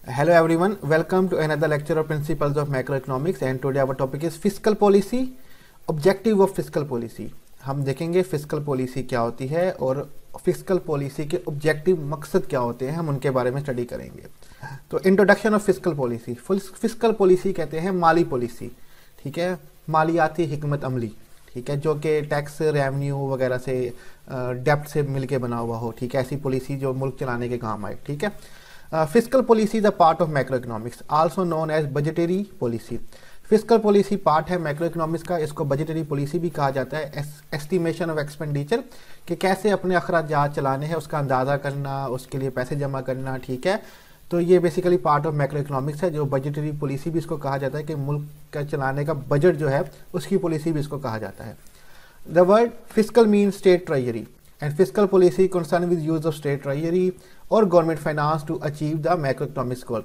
Hello everyone, welcome to another lecture of Principles of Macroeconomics and today our topic is Fiscal Policy, Objective of Fiscal Policy। हम देखेंगे fiscal policy क्या होती है और fiscal policy के objective मकसद क्या होते हैं, हम उनके बारे में स्टडी करेंगे। तो introduction of fiscal policy. Fiscal policy कहते हैं माली पॉलिसी, ठीक है, मालियाती हिकमत अमली, ठीक है, जो कि टैक्स रेवेन्यू वगैरह से डेप्ट से मिलके बना हुआ हो, ठीक है, ऐसी पॉलिसी जो मुल्क चलाने के काम आए, ठीक है। Fiscal policy is a part of macroeconomics also known as budgetary policy. Fiscal policy part है मैक्रो इकोनॉमिक्स का, इसको बजटरी पॉलिसी भी कहा जाता है। एस्टिमेशन ऑफ एक्सपेंडिचर कि कैसे अपने अखराजात चलाने हैं, उसका अंदाज़ा करना, उसके लिए पैसे जमा करना, ठीक है। तो ये basically part of macro economics है, जो बजटरी पॉलिसी भी इसको कहा जाता है कि मुल्क का चलाने का बजट जो है उसकी पॉलिसी भी इसको कहा जाता है। The word fiscal mean state treasury and fiscal policy concern with use of state treasury और government finance to achieve the macroeconomics goal.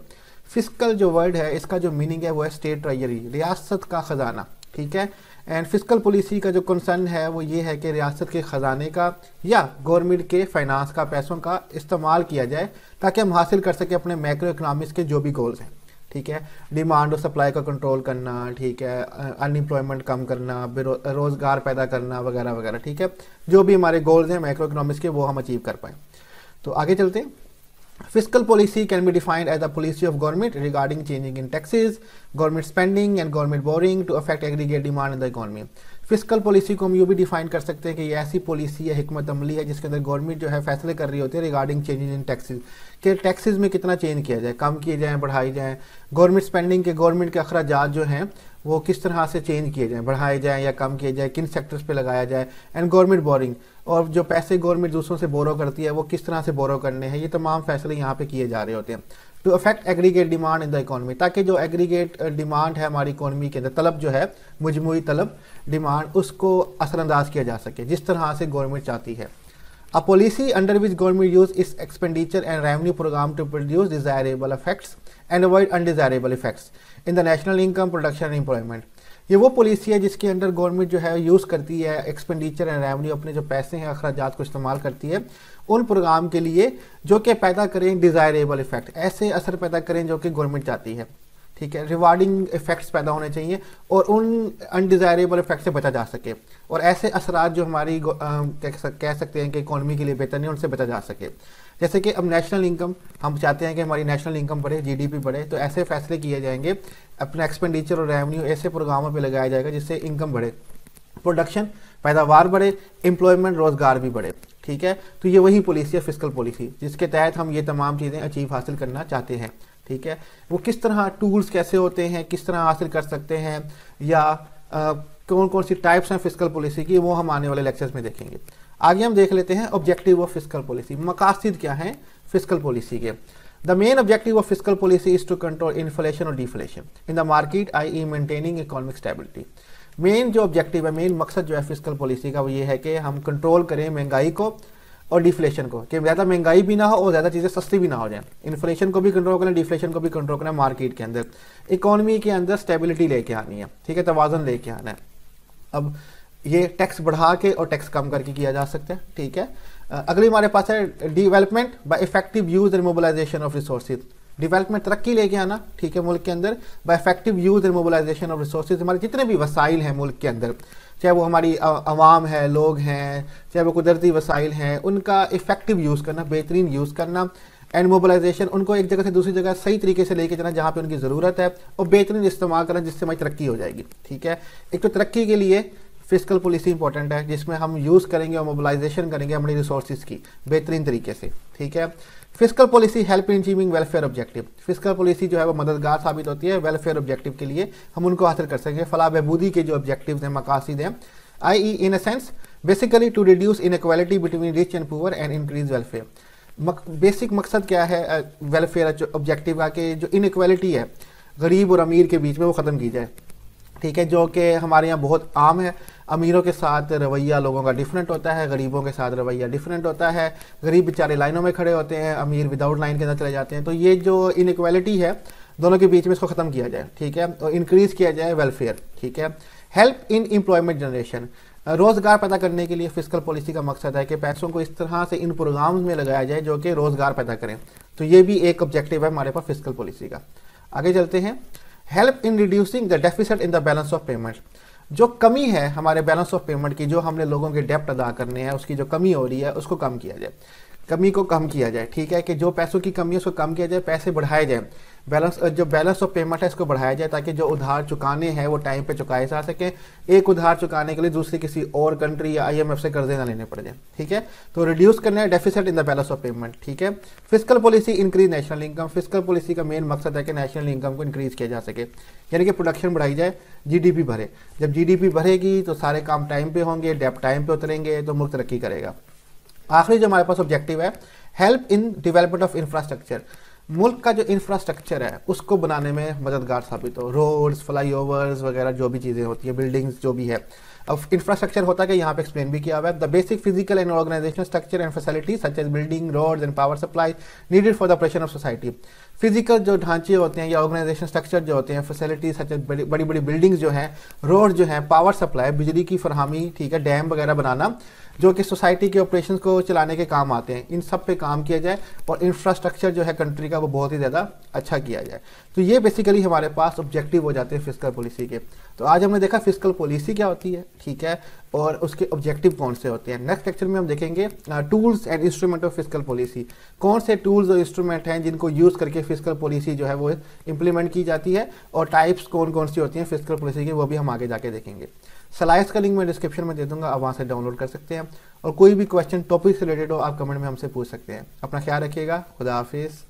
Fiscal जो वर्ड है इसका जो मीनिंग है वो है स्टेट ट्रेजरी, रियासत का खजाना, ठीक है। एंड फिस्कल पॉलिसी का जो कंसर्न है वो ये है कि रियासत के ख़जाने का या गवर्नमेंट के फाइनेंस का पैसों का इस्तेमाल किया जाए ताकि हम हासिल कर सकें अपने मैक्रो इकोनॉमिक्स के जो भी गोल्स हैं, ठीक है। डिमांड और सप्लाई का कंट्रोल करना, ठीक है, अनएम्प्लॉयमेंट कम करना, रोज़गार पैदा करना वगैरह वगैरह, ठीक है। जो भी हमारे गोल्स हैं मैक्रो इकोनॉमिक्स के वो हम अचीव कर पाएँ। तो आगे चलते हैं। Fiscal policy can be defined as the policy of government regarding changing in taxes, government spending and government borrowing to affect aggregate demand in the economy। Fiscal policy को हम यूँ भी डिफाइन कर सकते हैं कि ये ऐसी पॉलिसी है, हिकमत अमली है, जिसके अंदर गवर्नमेंट जो है फैसले कर रही होती है रिगार्डिंग चेंजेस इन टैक्सेस, कि टैक्सेस में कितना चेंज किया जाए, कम किए जाएँ, बढ़ाई जाएँ। गवर्नमेंट स्पेंडिंग के गवर्नमेंट के अखराजात जो हैं वो किस तरह से चेंज किए जाएँ, बढ़ाए जाएँ या कम किए जाए, किन सेक्टर्स पे लगाया जाए। एंड गवर्नमेंट बोरिंग, और जो पैसे गवर्नमेंट दूसरों से बोरो करती है वो किस तरह से बोरो करने हैं, ये तमाम फैसले यहाँ पे किए जा रहे होते हैं। To affect aggregate demand in the economy, ताकि जो एग्रीगेट डिमांड है हमारी इकोनॉमी के अंदर, तलब जो है, मजमूई तलब डिमांड, उसको असरअंदाज किया जा सके जिस तरह से गवर्नमेंट चाहती है। A policy under which government use its expenditure and revenue program to produce desirable effects and avoid undesirable effects in the national income, production and employment। ये वो पॉलिसी है जिसके अंडर गवर्नमेंट जो है यूज़ करती है एक्सपेंडिचर एंड रेवेन्यू, अपने जो पैसे हैं अखराजात को इस्तेमाल करती है उन प्रोग्राम के लिए जो कि पैदा करें डिज़ायरेबल इफेक्ट, ऐसे असर पैदा करें जो कि गवर्नमेंट चाहती है, ठीक है। रिवार्डिंग इफेक्ट्स पैदा होने चाहिए और उन अनडिज़ायरेबल इफेक्ट से बचा जा सके, और ऐसे असरात जो हमारी कह सकते हैं कि इकॉनमी के लिए बेहतर नहीं, उनसे बचा जा सके। जैसे कि अब नेशनल इनकम, हम चाहते हैं कि हमारी नेशनल इनकम बढ़े, जीडीपी बढ़े, तो ऐसे फैसले किए जाएंगे, अपना एक्सपेंडिचर और रेवेन्यू ऐसे प्रोग्रामों पे लगाया जाएगा जिससे इनकम बढ़े, प्रोडक्शन पैदावार बढ़े, एम्प्लॉयमेंट रोज़गार भी बढ़े, ठीक है। तो ये वही पॉलिसी है फिस्कल पॉलिसी जिसके तहत हम ये तमाम चीज़ें अचीव हासिल करना चाहते हैं, ठीक है। वो किस तरह टूल्स कैसे होते हैं, किस तरह हासिल कर सकते हैं, या कौन कौन सी टाइप्स हैं फिस्कल पॉलिसी की, वो हम आने वाले लेक्चर्स में देखेंगे। आगे हम देख लेते हैं ऑब्जेक्टिव ऑफ फिस्कल पॉलिसी, मकासद क्या हैं फिस्कल पॉलिसी के। The main objective of fiscal policy is to control inflation और deflation in the market, I maintaining economic stability. Main जो ऑब्जेक्टिव है, मेन मकसद जो है फिस्कल पॉलिसी का वो ये है कि हम कंट्रोल करें महंगाई को और डिफ्लेशन को, कि ज़्यादा महंगाई भी ना हो और ज़्यादा चीज़ें सस्ती भी ना हो जाए। इन्फ्लेशन को भी कंट्रोल करना, डिफ्लेशन को भी कंट्रोल करना, मार्केट के अंदर इकोनॉमी के अंदर स्टेबिलिटी लेके आनी है, ठीक है, तवाज़ुन लेके आना है। अब ये टैक्स बढ़ा के और टैक्स कम करके किया जा सकता है, ठीक है। अगली हमारे पास है development by effective use and mobilisation of resources. Development तरक्की लेके आना, ठीक है, मुल्क के अंदर by effective use and mobilisation of resources. हमारे जितने भी वसाइल हैं मुल्क के अंदर, चाहे वो हमारी आवाम है, लोग हैं, चाहे वो कुदरती वसाइल हैं, उनका इफेक्टिव यूज़ करना, बेहतरीन यूज़ करना। एंड मोबिलाइजेशन, उनको एक जगह से दूसरी जगह सही तरीके से लेके जाना जहाँ पे उनकी ज़रूरत है, और बेहतरीन इस्तेमाल करना जिससे हमारी तरक्की हो जाएगी, ठीक है। एक तो तरक्की के लिए फिस्कल पॉलिसी इंपॉर्टेंट है जिसमें हम यूज़ करेंगे और मोबिलाइजेशन करेंगे हमारी रिसोर्सेज की बेहतरीन तरीके से, ठीक है। Fiscal policy help in achieving welfare objective. Fiscal policy जो है वो मददगार साबित होती है वेलफेयर ऑब्जेक्टिव के लिए, हम उनको हासिल कर सकेंगे, फलाह बहबूदी के जो ऑब्जेक्टिव्स हैं, मकासद हैं, I in a sense basically to reduce inequality between rich and poor and increase welfare. Basic मकसद क्या है वेलफेयर ऑब्जेक्टिव का, कि जो इनइक्वालिटी है गरीब और अमीर के बीच में वो ख़त्म की जाए, ठीक है, जो कि हमारे यहाँ बहुत आम है। अमीरों के साथ रवैया लोगों का डिफरेंट होता है, गरीबों के साथ रवैया डिफरेंट होता है। गरीब बेचारे लाइनों में खड़े होते हैं, अमीर विदाउट लाइन के अंदर चले जाते हैं। तो ये जो इनइक्वालिटी है दोनों के बीच में, इसको ख़त्म किया जाए, ठीक है, और इंक्रीज़ किया जाए वेलफेयर, ठीक है। हेल्प इन एम्प्लॉयमेंट जनरेशन, रोज़गार पैदा करने के लिए फिस्कल पॉलिसी का मकसद है कि पैसों को इस तरह से इन प्रोग्राम्स में लगाया जाए जो कि रोज़गार पैदा करें, तो ये भी एक ऑब्जेक्टिव है हमारे पास फिस्कल पॉलिसी का। आगे चलते हैं। Help in reducing the deficit in the balance of payment. जो कमी है हमारे बैलेंस ऑफ पेमेंट की, जो हमने लोगों के डेप्ट अदा करने हैं, उसकी जो कमी हो रही है उसको कम किया जाए, कमी को कम किया जाए। ठीक है कि जो पैसों की कमी है उसको कम किया जाए, पैसे बढ़ाए जाए, जो बैलेंस ऑफ पेमेंट है इसको बढ़ाया जाए, ताकि जो उधार चुकाने हैं वो टाइम पे चुकाए जा सकें। एक उधार चुकाने के लिए दूसरी किसी और कंट्री या IMF से कर्जे ना लेने पड़ जाए। ठीक है, तो रिड्यूस करना है deficit in the balance of payment. ठीक है, fiscal policy increase national income. Fiscal policy का मेन मकसद है कि नेशनल इनकम को इंक्रीज किया जा सके, यानी कि प्रोडक्शन बढ़ाई जाए, GDP बढ़े। जब GDP बढ़ेगी तो सारे काम टाइम पे होंगे, डेप्ट टाइम पे उतरेंगे, तो मुल्क तरक्की करेगा। आखिरी जो हमारे पास ऑब्जेक्टिव है, help in development of infrastructure. मुल्क का जो इंफ्रास्ट्रक्चर है उसको बनाने में मददगार साबित हो, रोड्स, फ्लाईओवर्स वगैरह जो भी चीज़ें होती है, बिल्डिंग्स जो भी है। अब इंफ्रास्ट्रक्चर होता है कि यहाँ पे एक्सप्लेन भी किया हुआ है, the basic physical and organisational structure and facilities such as building, roads and power supply needed for the operation of society. Physical जो ढांचे होते हैं या ऑर्गेनाइजेशन स्ट्रक्चर जो होते हैं, फैसिलिटीज सच एज बड़ी बड़ी बिल्डिंग्स जो हैं, रोड जो हैं, पावर सप्लाई, बिजली की फरहमी, ठीक है, डैम वगैरह बनाना जो कि सोसाइटी के ऑपरेशंस को चलाने के काम आते हैं, इन सब पे काम किया जाए और इंफ्रास्ट्रक्चर जो है कंट्री का वो बहुत ही ज़्यादा अच्छा किया जाए। तो ये बेसिकली हमारे पास ऑब्जेक्टिव हो जाते हैं फिस्कल पॉलिसी के। तो आज हमने देखा फिस्कल पॉलिसी क्या होती है, ठीक है, और उसके ऑब्जेक्टिव कौन से होते हैं। नेक्स्ट लेक्चर में हम देखेंगे tools and instrument of fiscal policy. कौन से टूल्स और इंस्ट्रूमेंट हैं जिनको यूज़ करके फिस्कल पॉलिसी जो है वो इंप्लीमेंट की जाती है, और टाइप्स कौन कौन सी होती हैं फिस्कल पॉलिसी की, वो भी हम आगे जाके देखेंगे। स्लाइड्स का लिंक मैं डिस्क्रिप्शन में दे दूंगा, आप वहाँ से डाउनलोड कर सकते हैं। और कोई भी क्वेश्चन टॉपिक से रिलेटेड हो आप कमेंट में हमसे पूछ सकते हैं। अपना ख्याल रखिएगा, खुदा हाफिज़।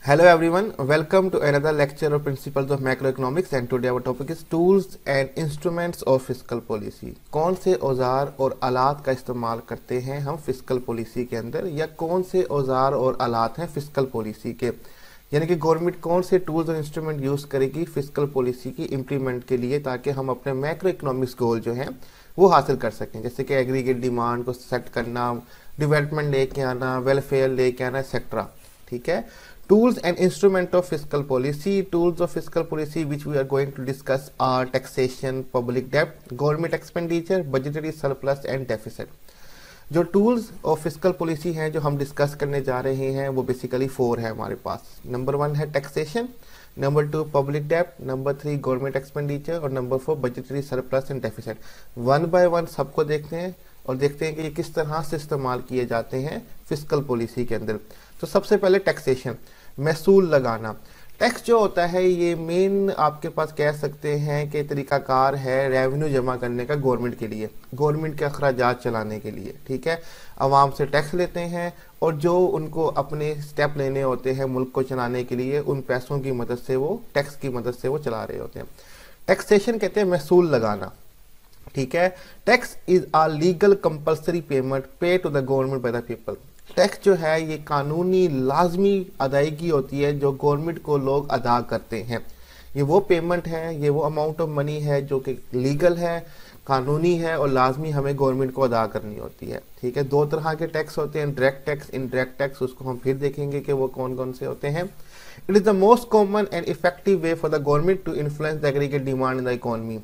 Hello everyone, welcome to another lecture of Principles of Macroeconomics and today our topic is Tools and Instruments of Fiscal Policy। कौन से औजार और आलात का इस्तेमाल करते हैं हम फिस्कल पॉलिसी के अंदर, या कौन से औजार और आलात हैं फिस्कल पॉलिसी के, यानी कि गवर्नमेंट कौन से टूल्स और इंस्ट्रूमेंट यूज़ करेगी फिस्कल पॉलिसी की इम्प्लीमेंट के लिए, ताकि हम अपने मैक्रो इकोनॉमिक्स गोल जो हैं वो हासिल कर सकें। जैसे कि एग्रीगेट डिमांड को सेट करना, डेवलपमेंट लेके आना, वेलफेयर लेके आना, एक्सेट्रा। ठीक है, tools and instrument of fiscal policy। Tools of fiscal policy which we are going to discuss are taxation, public debt, government expenditure, budgetary surplus and deficit। जो tools of fiscal policy हैं जो हम discuss करने जा रहे हैं वो basically 4 है हमारे पास। नंबर 1 है टैक्सेशन, नंबर 2 पब्लिक डेब्ट, नंबर 3 गवर्नमेंट एक्सपेंडिचर और number 4 budgetary surplus and deficit. One by one सबको देखते हैं और देखते हैं कि ये किस तरह से इस्तेमाल किए जाते हैं फिस्कल पॉलिसी के अंदर। तो सबसे पहले टैक्सेशन, महसूल लगाना। टैक्स जो होता है ये मेन आपके पास कह सकते हैं कि तरीकाकार है रेवेन्यू जमा करने का गवर्नमेंट के लिए, गवर्नमेंट के अखराजात चलाने के लिए। ठीक है, आवाम से टैक्स लेते हैं और जो उनको अपने स्टेप लेने होते हैं मुल्क को चलाने के लिए, उन पैसों की मदद से वो टैक्स की मदद से वो चला रहे होते हैं। टैक्सेशन कहते हैं महसूल लगाना। ठीक है, tax is a legal compulsory payment pay to the government by the people. Tax जो है ये कानूनी लाजमी अदायगी होती है जो गवर्नमेंट को लोग अदा करते हैं। ये वो पेमेंट है, ये वो अमाउंट ऑफ मनी है जो कि लीगल है, कानूनी है और लाजमी हमें गवर्नमेंट को अदा करनी होती है। ठीक है, 2 तरह के टैक्स होते हैं, डायरेक्ट टैक्स, इनडायरेक्ट टैक्स। उसको हम फिर देखेंगे कि वो कौन कौन से होते हैं। It is the most common and effective way for the government to influence the aggregate demand in the economy.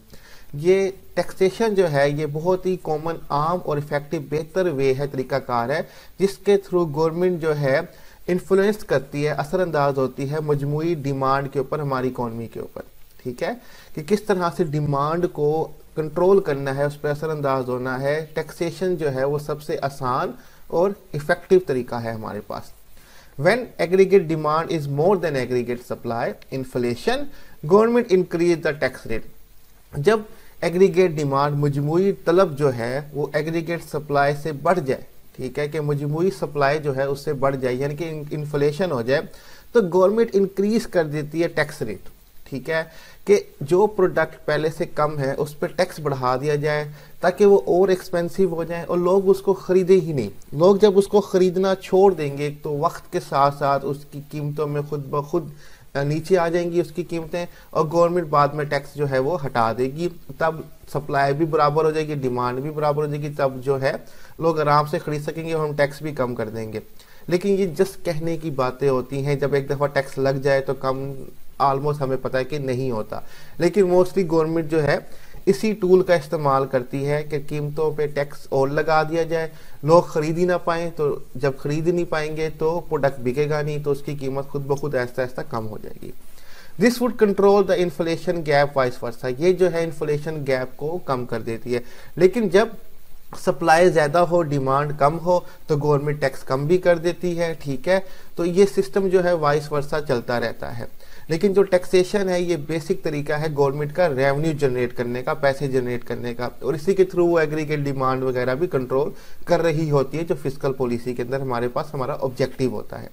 ये टैक्सेशन जो है ये बहुत ही कॉमन, आम और इफेक्टिव बेहतर वे है, तरीकाकार है जिसके थ्रू गवर्नमेंट जो है इन्फ्लुएंस करती है, असरअंदाज होती है मजमूई डिमांड के ऊपर, हमारी इकोनॉमी के ऊपर। ठीक है, कि किस तरह से डिमांड को कंट्रोल करना है, उस पर असरअंदाज होना है। टैक्सेशन जो है वो सबसे आसान और इफेक्टिव तरीका है हमारे पास। When aggregate demand is more than aggregate supply, inflation, government increase the tax rate। जब एग्रीगेट डिमांड, मजमूई तलब जो है वो एग्रीगेट सप्लाई से बढ़ जाए, ठीक है, कि मजमूई सप्लाई जो है उससे बढ़ जाए, यानी कि इन्फ्लेशन हो जाए, तो गवर्नमेंट इंक्रीज कर देती है टैक्स रेट। ठीक है, कि जो प्रोडक्ट पहले से कम है उस पर टैक्स बढ़ा दिया जाए ताकि वो और एक्सपेंसिव हो जाए और लोग उसको खरीदे ही नहीं। लोग जब उसको खरीदना छोड़ देंगे तो वक्त के साथ साथ उसकी कीमतों में खुद ब खुद नीचे आ जाएंगी उसकी कीमतें, और गवर्नमेंट बाद में टैक्स जो है वो हटा देगी। तब सप्लाई भी बराबर हो जाएगी, डिमांड भी बराबर हो जाएगी, तब जो है लोग आराम से खरीद सकेंगे और हम टैक्स भी कम कर देंगे। लेकिन ये जस्ट कहने की बातें होती हैं, जब एक दफ़ा टैक्स लग जाए तो कम ऑलमोस्ट हमें पता है कि नहीं होता। लेकिन मोस्टली गवर्नमेंट जो है इसी टूल का इस्तेमाल करती है कि कीमतों पे टैक्स और लगा दिया जाए, लोग खरीद ही ना पाएँ, तो जब खरीद नहीं पाएंगे तो प्रोडक्ट बिकेगा नहीं, तो उसकी कीमत खुद ब खुद ऐसा ऐसा कम हो जाएगी। This would control the inflation gap vice versa, ये जो है इन्फ्लेशन गैप को कम कर देती है। लेकिन जब सप्लाई ज़्यादा हो, डिमांड कम हो, तो गवर्नमेंट टैक्स कम भी कर देती है, ठीक है। तो ये सिस्टम जो है वाइस वर्सा चलता रहता है। लेकिन जो टैक्सेशन है ये बेसिक तरीका है गवर्नमेंट का रेवेन्यू जनरेट करने का, पैसे जनरेट करने का, और इसी के थ्रू वो एग्रीगेट डिमांड वगैरह भी कंट्रोल कर रही होती है, जो फिस्कल पॉलिसी के अंदर हमारे पास हमारा ऑब्जेक्टिव होता है,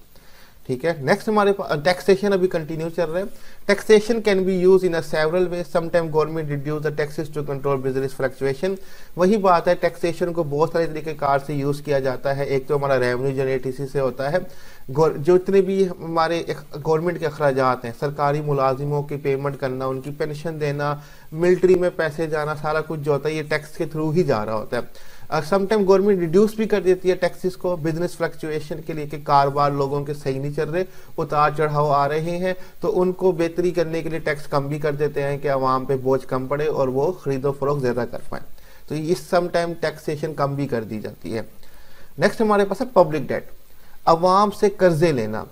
ठीक है। नेक्स्ट हमारे पास टैक्सेशन अभी कंटिन्यू चल रहा है। Taxation can be use in a several way, sometime government reduce the taxes to control business fluctuation. वही बात है, टैक्सेशन को बहुत सारे तरीके कार से यूज किया जाता है। एक तो हमारा रेवेन्यू जनरेट इसी से होता है, जो इतने भी हमारे गवर्नमेंट के अखराजात हैं, सरकारी मुलाजिमों की पेमेंट करना, उनकी पेंशन देना, मिलिट्री में पैसे जाना, सारा कुछ जो होता है ये टैक्स के थ्रू ही जा रहा होता है। समटाइम गवर्नमेंट रिड्यूस भी कर देती है टैक्सेस को बिजनेस फ्लक्चुएशन के लिए, कि कारोबार लोगों के सही नहीं चल रहे, उतार चढ़ाव आ रहे हैं, तो उनको बेहतरी करने के लिए टैक्स कम भी कर देते हैं कि आवाम पे बोझ कम पड़े और वो खरीदो फरोख्त ज़्यादा कर पाए। तो इस समटाइम टैक्सेशन कम भी कर दी जाती है। नेक्स्ट हमारे पास है पब्लिक डेट, अवाम से कर्जे लेना,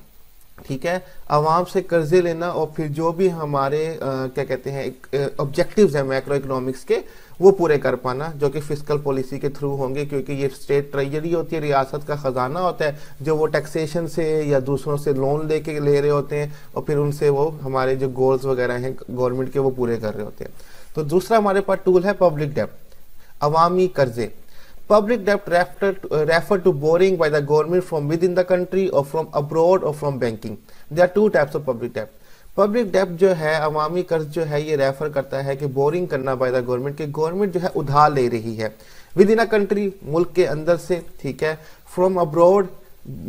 ठीक है। अवाम से कर्जे लेना और फिर जो भी हमारे क्या कहते हैं ऑब्जेक्टिव्स हैं मैक्रो इकोनॉमिक्स के, वो पूरे कर पाना, जो कि फिस्कल पॉलिसी के थ्रू होंगे, क्योंकि ये स्टेट ट्रेजरी होती है, रियासत का खजाना होता है, जो वो टैक्सेशन से या दूसरों से लोन लेके ले रहे होते हैं और फिर उनसे वो हमारे जो गोल्स वगैरह हैं गवर्नमेंट के वो पूरे कर रहे होते हैं। तो दूसरा हमारे पास टूल है पब्लिक डेप्ट, अवामी कर्जे। Public debt refer to borrowing by the government from within the country or from abroad or from banking. There are two types of public debt. Public debt जो है अवामी कर्ज जो है ये रेफर करता है कि बोरिंग करना बाय द गवर्नमेंट, के गवर्नमेंट जो है उधार ले रही है विद इन अ कंट्री, मुल्क के अंदर से, ठीक है, फ्रॉम अब्रॉड,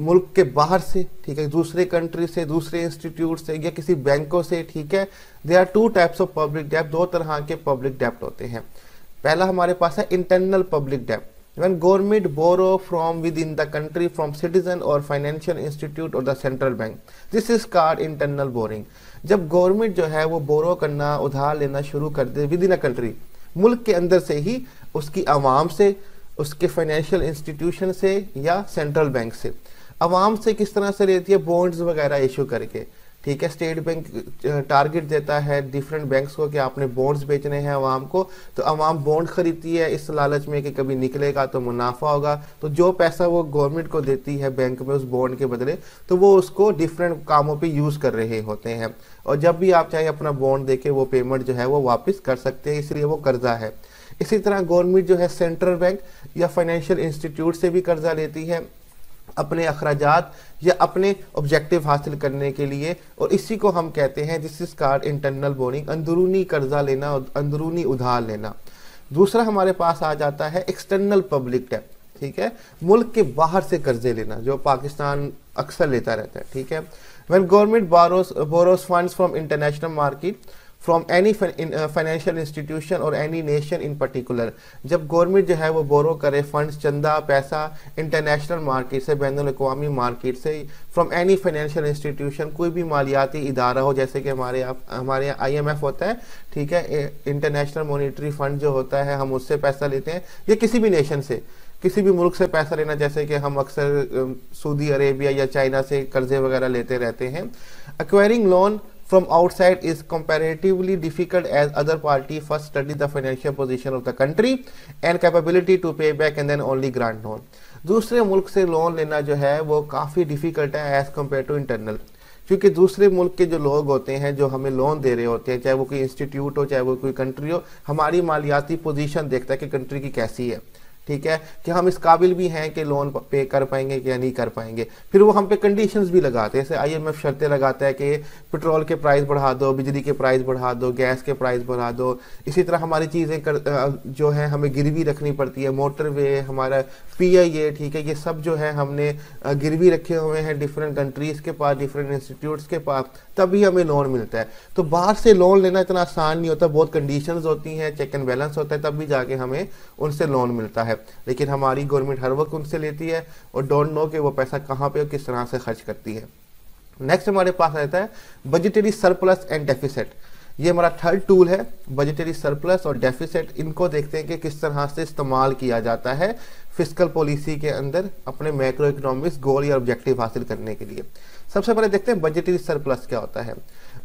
मुल्क के बाहर से, ठीक है, दूसरे कंट्री से, दूसरे इंस्टीट्यूट से या किसी बैंकों से, ठीक है। There are two types of public डेप्ट, दो तरह के पब्लिक डेप्ट होते हैं। पहला हमारे पास है इंटरनल पब्लिक डेप्ट, when government borrow from within the country from citizen or financial institute or the central bank, this is called internal borrowing। जब गवर्नमेंट जो है वो बोरो करना, उधार लेना शुरू कर दे विद इन अ कंट्री, मुल्क के अंदर से ही, उसकी आवाम से, उसके फाइनेंशियल इंस्टीट्यूशन से या सेंट्रल बैंक से। आवाम से किस तरह से लेती है, बॉन्ड्स वगैरह इशू करके, ठीक है। स्टेट बैंक टारगेट देता है डिफरेंट बैंक्स को कि आपने बॉन्ड्स बेचने हैं आवाम को, तो आवाम बॉन्ड खरीदती है इस लालच में कि कभी निकलेगा तो मुनाफा होगा, तो जो पैसा वो गवर्नमेंट को देती है बैंक में उस बॉन्ड के बदले, तो वो उसको डिफरेंट कामों पे यूज़ कर रहे होते हैं, और जब भी आप चाहे अपना बॉन्ड देके वो पेमेंट जो है वो वापस कर सकते हैं, इसलिए वो कर्जा है। इसी तरह गवर्नमेंट जो है सेंट्रल बैंक या फाइनेंशियल इंस्टीट्यूट से भी कर्जा लेती है अपने अखराजात या अपने ऑब्जेक्टिव हासिल करने के लिए, और इसी को हम कहते हैं this is called internal boring, अंदरूनी कर्जा लेना, अंदरूनी उधार लेना। दूसरा हमारे पास आ जाता है एक्सटर्नल पब्लिक डेट, ठीक है, मुल्क के बाहर से कर्जे लेना, जो पाकिस्तान अक्सर लेता रहता है, ठीक है। When government borrows funds from international market from any financial institution और एनी नेशन इन पर्टिकुलर, जब गवर्नमेंट जो है वो बोरो करे फंड्स, चंदा पैसा इंटरनेशनल मार्केट से, बैनुल अक़वामी मार्केट से, फ्रॉम एनी फाइनेंशियल इंस्टीट्यूशन, कोई भी मालियाती इदारा हो, जैसे कि हमारे यहाँ IMF होता है, ठीक है, इंटरनेशनल मॉनिटरी फंड जो होता है, हम उससे पैसा लेते हैं, या किसी भी नेशन से, किसी भी मुल्क से पैसा लेना, जैसे कि हम अक्सर सऊदी अरेबिया या चाइना से कर्जे वगैरह लेते रहते हैं। Acquiring loan from outside is comparatively difficult as other party first study the financial position of the country and capability to pay back and then only grant loan। दूसरे मुल्क से लोन लेना जो है वो काफ़ी डिफ़िकल्ट है एज़ कम्पेयर टू इंटरनल, क्योंकि दूसरे मुल्क के जो लोग होते हैं जो हमें लोन दे रहे होते हैं, चाहे वो कोई इंस्टीट्यूट हो, चाहे वो कोई कंट्री हो, हमारी मालियाती पोजीशन देखता है कि कंट्री की कैसी है, ठीक है, कि हम इस काबिल भी हैं कि लोन पे कर पाएंगे या नहीं कर पाएंगे। फिर वो हम पे कंडीशंस भी लगाते हैं, जैसे IMF शर्तें लगाता है कि पेट्रोल के प्राइस बढ़ा दो, बिजली के प्राइस बढ़ा दो, गैस के प्राइस बढ़ा दो। इसी तरह हमारी चीज़ें जो है हमें गिरवी रखनी पड़ती है, मोटरवे, हमारा PIA, ठीक है, ये सब जो है हमने गिरवी रखे हुए हैं डिफरेंट कंट्रीज़ के पास, डिफरेंट इंस्टीट्यूट्स के पास, तभी हमें लोन मिलता है। तो बाहर से लोन लेना इतना आसान नहीं होता, बहुत कंडीशंस होती हैं, चेक एंड बैलेंस होता है, तब भी जाके हमें उनसे लोन मिलता है। लेकिन हमारी गवर्नमेंट हर वक्त उनसे लेती है और डोंट नो कि वो पैसा कहाँ पे और किस तरह से खर्च करती है। नेक्स्ट हमारे पास रहता है बजटरी सरप्लस एंड डेफिसिट। ये हमारा थर्ड टूल है, बजटरी सरप्लस और डेफिसिट। इनको देखते हैं कि किस तरह से इस्तेमाल किया जाता है फिस्कल पॉलिसी के अंदर अपने मैक्रो इकोनॉमिक्स गोल या ऑब्जेक्टिव हासिल करने के लिए। सबसे पहले देखते हैं बजटरी सरप्लस क्या होता है।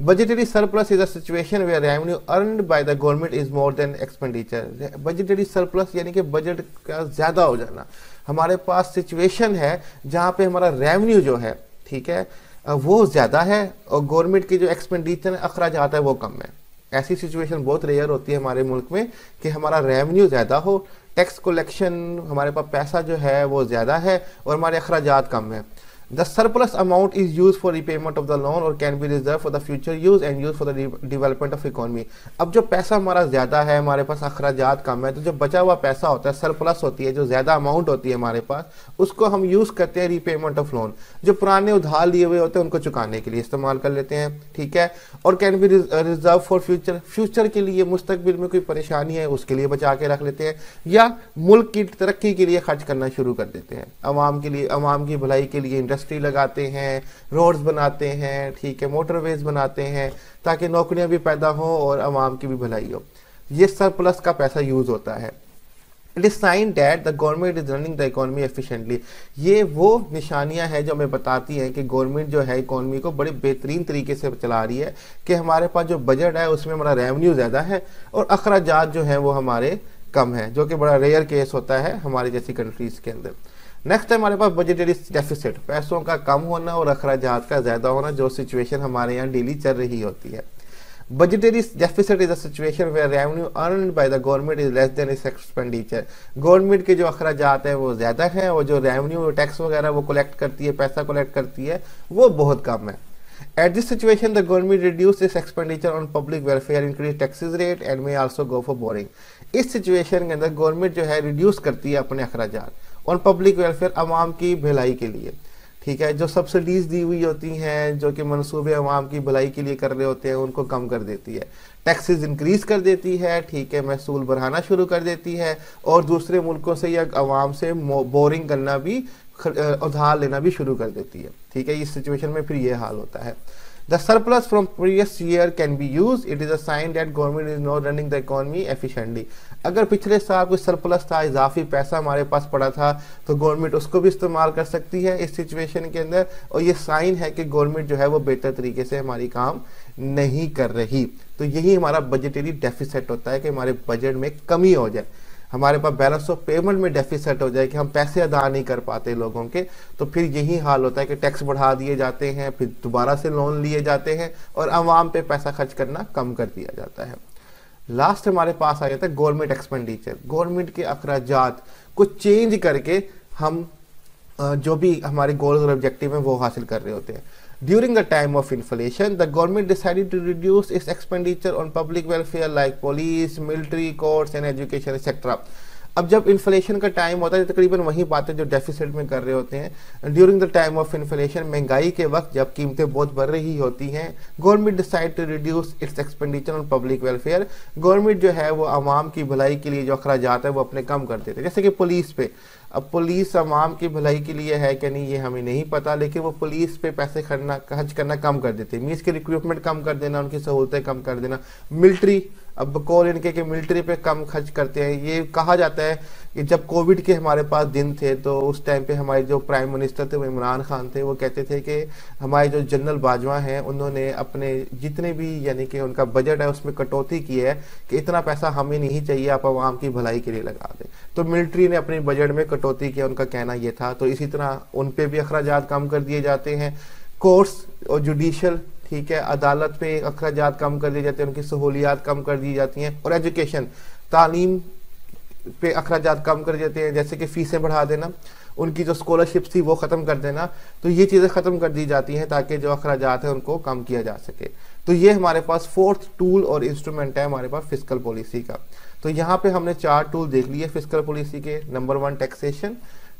Budgetary surplus is a situation where revenue earned by the government is more than expenditure. Budgetary surplus यानी कि बजट का ज्यादा हो जाना। हमारे पास सिचुएशन है जहां पे हमारा रेवेन्यू जो है, ठीक है, वो ज्यादा है और गवर्नमेंट की जो एक्सपेंडिचर अखराजात है वो कम है। ऐसी सिचुएशन बहुत रेयर होती है हमारे मुल्क में कि हमारा रेवेन्यू ज्यादा हो, टैक्स कलेक्शन, हमारे पास पैसा जो है वो ज्यादा है और हमारे अखराजात कम है। The surplus amount is used for repayment of the loan or can be reserved for the future use and used for the development of economy। अब जो पैसा हमारा ज्यादा है, हमारे पास अखराजात कम है, तो जो बचा हुआ पैसा होता है, सरप्लस होती है, जो ज्यादा अमाउंट होती है हमारे पास, उसको हम यूज करते हैं रीपेमेंट ऑफ लोन। जो पुराने उधार लिए हुए होते हैं उनको चुकाने के लिए इस्तेमाल कर लेते हैं, ठीक है। और can be reserve for future, future के लिए, मुस्तकबिल में कोई परेशानी है उसके लिए बचा के रख लेते हैं, या मुल्क की तरक्की के लिए खर्च करना शुरू कर देते हैं। अवाम के लिए, अवाम की भलाई के लिए इंडस्ट्री लगाते हैं, रोड्स बनाते हैं, ठीक है, मोटरवेज बनाते हैं ताकि नौकरियां भी पैदा हो और अवाम की भी भलाई हो। ये सरप्लस का पैसा यूज होता है। It is sine that the government is running the economy efficiently. ये वो निशानियां हैं जो हमें बताती हैं कि गवर्नमेंट जो है इकोनॉमी को बड़े बेहतरीन तरीके से चला रही है, कि हमारे पास जो बजट है उसमें हमारा रेवेन्यू ज्यादा है और अखराजात जो है वो हमारे कम है, जो कि बड़ा रेयर केस होता है हमारी जैसी कंट्रीज के अंदर। नेक्स्ट है हमारे पास बजटरी डेफिसिट, पैसों का कम होना और अखराजात का ज्यादा होना, जो सिचुएशन हमारे यहाँ डेली चल रही होती है। Budgetary deficit is a situation where revenue earned by the government is less than its expenditure. Government के जो अखराजात है वो ज्यादा है और जो रेवेन्यू टैक्स वगैरह वो कलेक्ट करती है, पैसा कलेक्ट करती है, वो बहुत कम है। At this situation, the government reduces its expenditure on public welfare, increase taxes rate, and may also go for borrowing। इस सिचुएशन के अंदर गवर्नमेंट जो है रिड्यूस करती है अपने अखराजात और पब्लिक वेलफेयर, अवाम की भलाई के लिए, ठीक है। जो सब्सिडीज दी हुई होती हैं, जो कि मनसूबे अवाम की भलाई के लिए कर रहे होते हैं, उनको कम कर देती है। टैक्सेस इंक्रीज कर देती है, ठीक है, महसूल बढ़ाना शुरू कर देती है और दूसरे मुल्कों से या अवाम से बोरिंग करना भी, उधार लेना भी शुरू कर देती है, ठीक है। इस सिचुएशन में फिर ये हाल होता है। The surplus from previous year can be used. It is a sign that government is not running the economy efficiently। अगर पिछले साल कोई सरप्लस था, इजाफी पैसा हमारे पास पड़ा था, तो गवर्नमेंट उसको भी इस्तेमाल कर सकती है इस सिचुएशन के अंदर, और ये साइन है कि गवर्नमेंट जो है वो बेहतर तरीके से हमारी काम नहीं कर रही। तो यही हमारा बजटरी डेफिसिट होता है कि हमारे बजट में कमी हो जाए, हमारे पास बैलेंस ऑफ पेमेंट में डेफिसिट हो जाए कि हम पैसे अदा नहीं कर पाते लोगों के, तो फिर यही हाल होता है कि टैक्स बढ़ा दिए जाते हैं, फिर दोबारा से लोन लिए जाते हैं और आवाम पे पैसा खर्च करना कम कर दिया जाता है। लास्ट हमारे पास आ जाता है गवर्नमेंट एक्सपेंडिचर। गवर्नमेंट के अखराजात को चेंज करके हम जो भी हमारे गोल्स और ऑब्जेक्टिव हैं वो हासिल कर रहे होते हैं। During the time of inflation, the government decided to reduce its expenditure on public welfare like police, military, courts and education, etc. अब जब इन्फ्लेशन का टाइम होता है, तकरीबन वही बातें जो डेफिसिट में कर रहे होते हैं। During the time of inflation, महंगाई के वक्त जब कीमतें बहुत बढ़ रही होती हैं, government decide to reduce its expenditure on public welfare. Government जो है वो आवाम की भलाई के लिए जो अखराजात है वो अपने कम कर देते हैं। जैसे कि पुलिस पे, अब पुलिस आवाम की भलाई के लिए है कि नहीं ये हमें नहीं पता, लेकिन वो पुलिस पे पैसे खर्च करना कम कर देते हैं। मीन्स के रिक्रूटमेंट कम कर देना, उनकी सहूलतें कम कर देना। मिलिट्री, अब बकौल इनके के मिलिट्री पे कम खर्च करते हैं। ये कहा जाता है कि जब कोविड के हमारे पास दिन थे तो उस टाइम पे हमारे जो प्राइम मिनिस्टर थे वो इमरान खान थे, वो कहते थे कि हमारे जो जनरल बाजवा हैं उन्होंने अपने जितने भी यानी कि उनका बजट है उसमें कटौती की है कि इतना पैसा हमें नहीं चाहिए, आप आवाम की भलाई के लिए लगा दें। तो मिलिट्री ने अपने बजट में कटौती किया, उनका कहना ये था। तो इसी तरह उन पे भी अखराजात कम कर दिए जाते हैं। कोर्ट्स और जुडिशल, ठीक है, अदालत पे अखराजात कम कर दिए जाते हैं, उनकी सहूलियात कम कर दी जाती हैं। और एजुकेशन, तालीम पे अखराजात कम कर देते हैं, जैसे कि फीसें बढ़ा देना, उनकी जो स्कॉलरशिप थी वो ख़त्म कर देना। तो ये चीज़ें ख़त्म कर दी जाती हैं ताकि जो अखराजात है उनको कम किया जा सके। तो ये हमारे पास फोर्थ टूल और इंस्ट्रूमेंट है हमारे पास फिस्कल पॉलिसी का। तो यहाँ पे हमने 4 टूल देख लिए फिस्कल पॉलिसी के। नंबर 1 टैक्सेशन,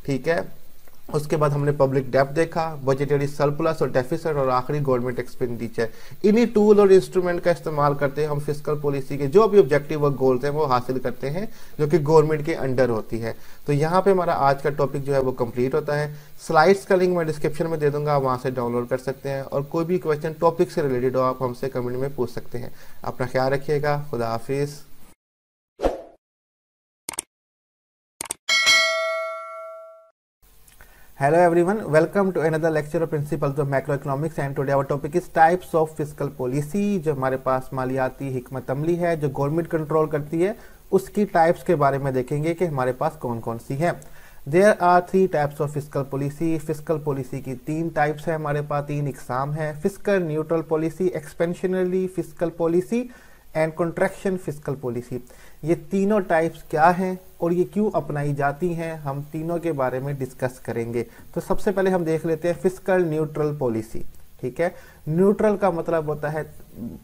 ठीक है, उसके बाद हमने पब्लिक डेप्थ देखा, बजटरी सरप्लस और डेफिसिट, और आखिरी गवर्नमेंट एक्सपेंडिचर। इन्हीं टूल और इंस्ट्रूमेंट का इस्तेमाल करते हैं हम फिस्कल पॉलिसी के जो भी ऑब्जेक्टिव और गोल्स हैं वो हासिल करते हैं, जो कि गवर्नमेंट के अंडर होती है। तो यहाँ पे हमारा आज का टॉपिक जो है वो कंप्लीट होता है। स्लाइड्स का लिंक मैं डिस्क्रिप्शन में दे दूंगा, आप वहाँ से डाउनलोड कर सकते हैं, और कोई भी क्वेश्चन टॉपिक से रिलेटेड हो आप हमसे कमेंट में पूछ सकते हैं। अपना ख्याल रखिएगा, खुदा हाफिज़। Hello everyone, welcome to another lecture of Principles of Macroeconomics and today our topic is types of fiscal policy। जो हमारे पास मालियाती हिकमत अमली है जो गवर्नमेंट कंट्रोल करती है उसकी टाइप्स के बारे में देखेंगे कि हमारे पास कौन कौन सी हैं। There are 3 types of fiscal policy। Fiscal policy की 3 टाइप्स है हमारे पास, 3 इकसाम है। Fiscal neutral policy, expansionary fiscal policy and contraction fiscal policy. ये तीनों टाइप्स क्या हैं और ये क्यों अपनाई जाती हैं, हम तीनों के बारे में डिस्कस करेंगे। तो सबसे पहले हम देख लेते हैं फिस्कल न्यूट्रल पॉलिसी। ठीक है, न्यूट्रल का मतलब होता है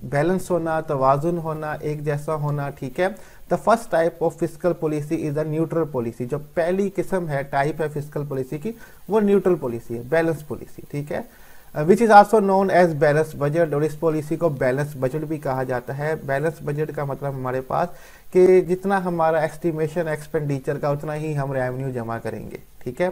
बैलेंस होना, तवाजुन होना, एक जैसा होना। ठीक है, the first type of fiscal policy is a neutral policy. जो पहली किस्म है, टाइप है फिस्कल पॉलिसी की, वो न्यूट्रल पॉलिसी है, बैलेंस पॉलिसी। ठीक है, which is also known as balance budget, और इस पॉलिसी को बैलेंस बजट भी कहा जाता है। बैलेंस बजट का मतलब हमारे पास कि जितना हमारा एस्टिमेशन एक्सपेंडिचर का उतना ही हम रेवेन्यू जमा करेंगे। ठीक है,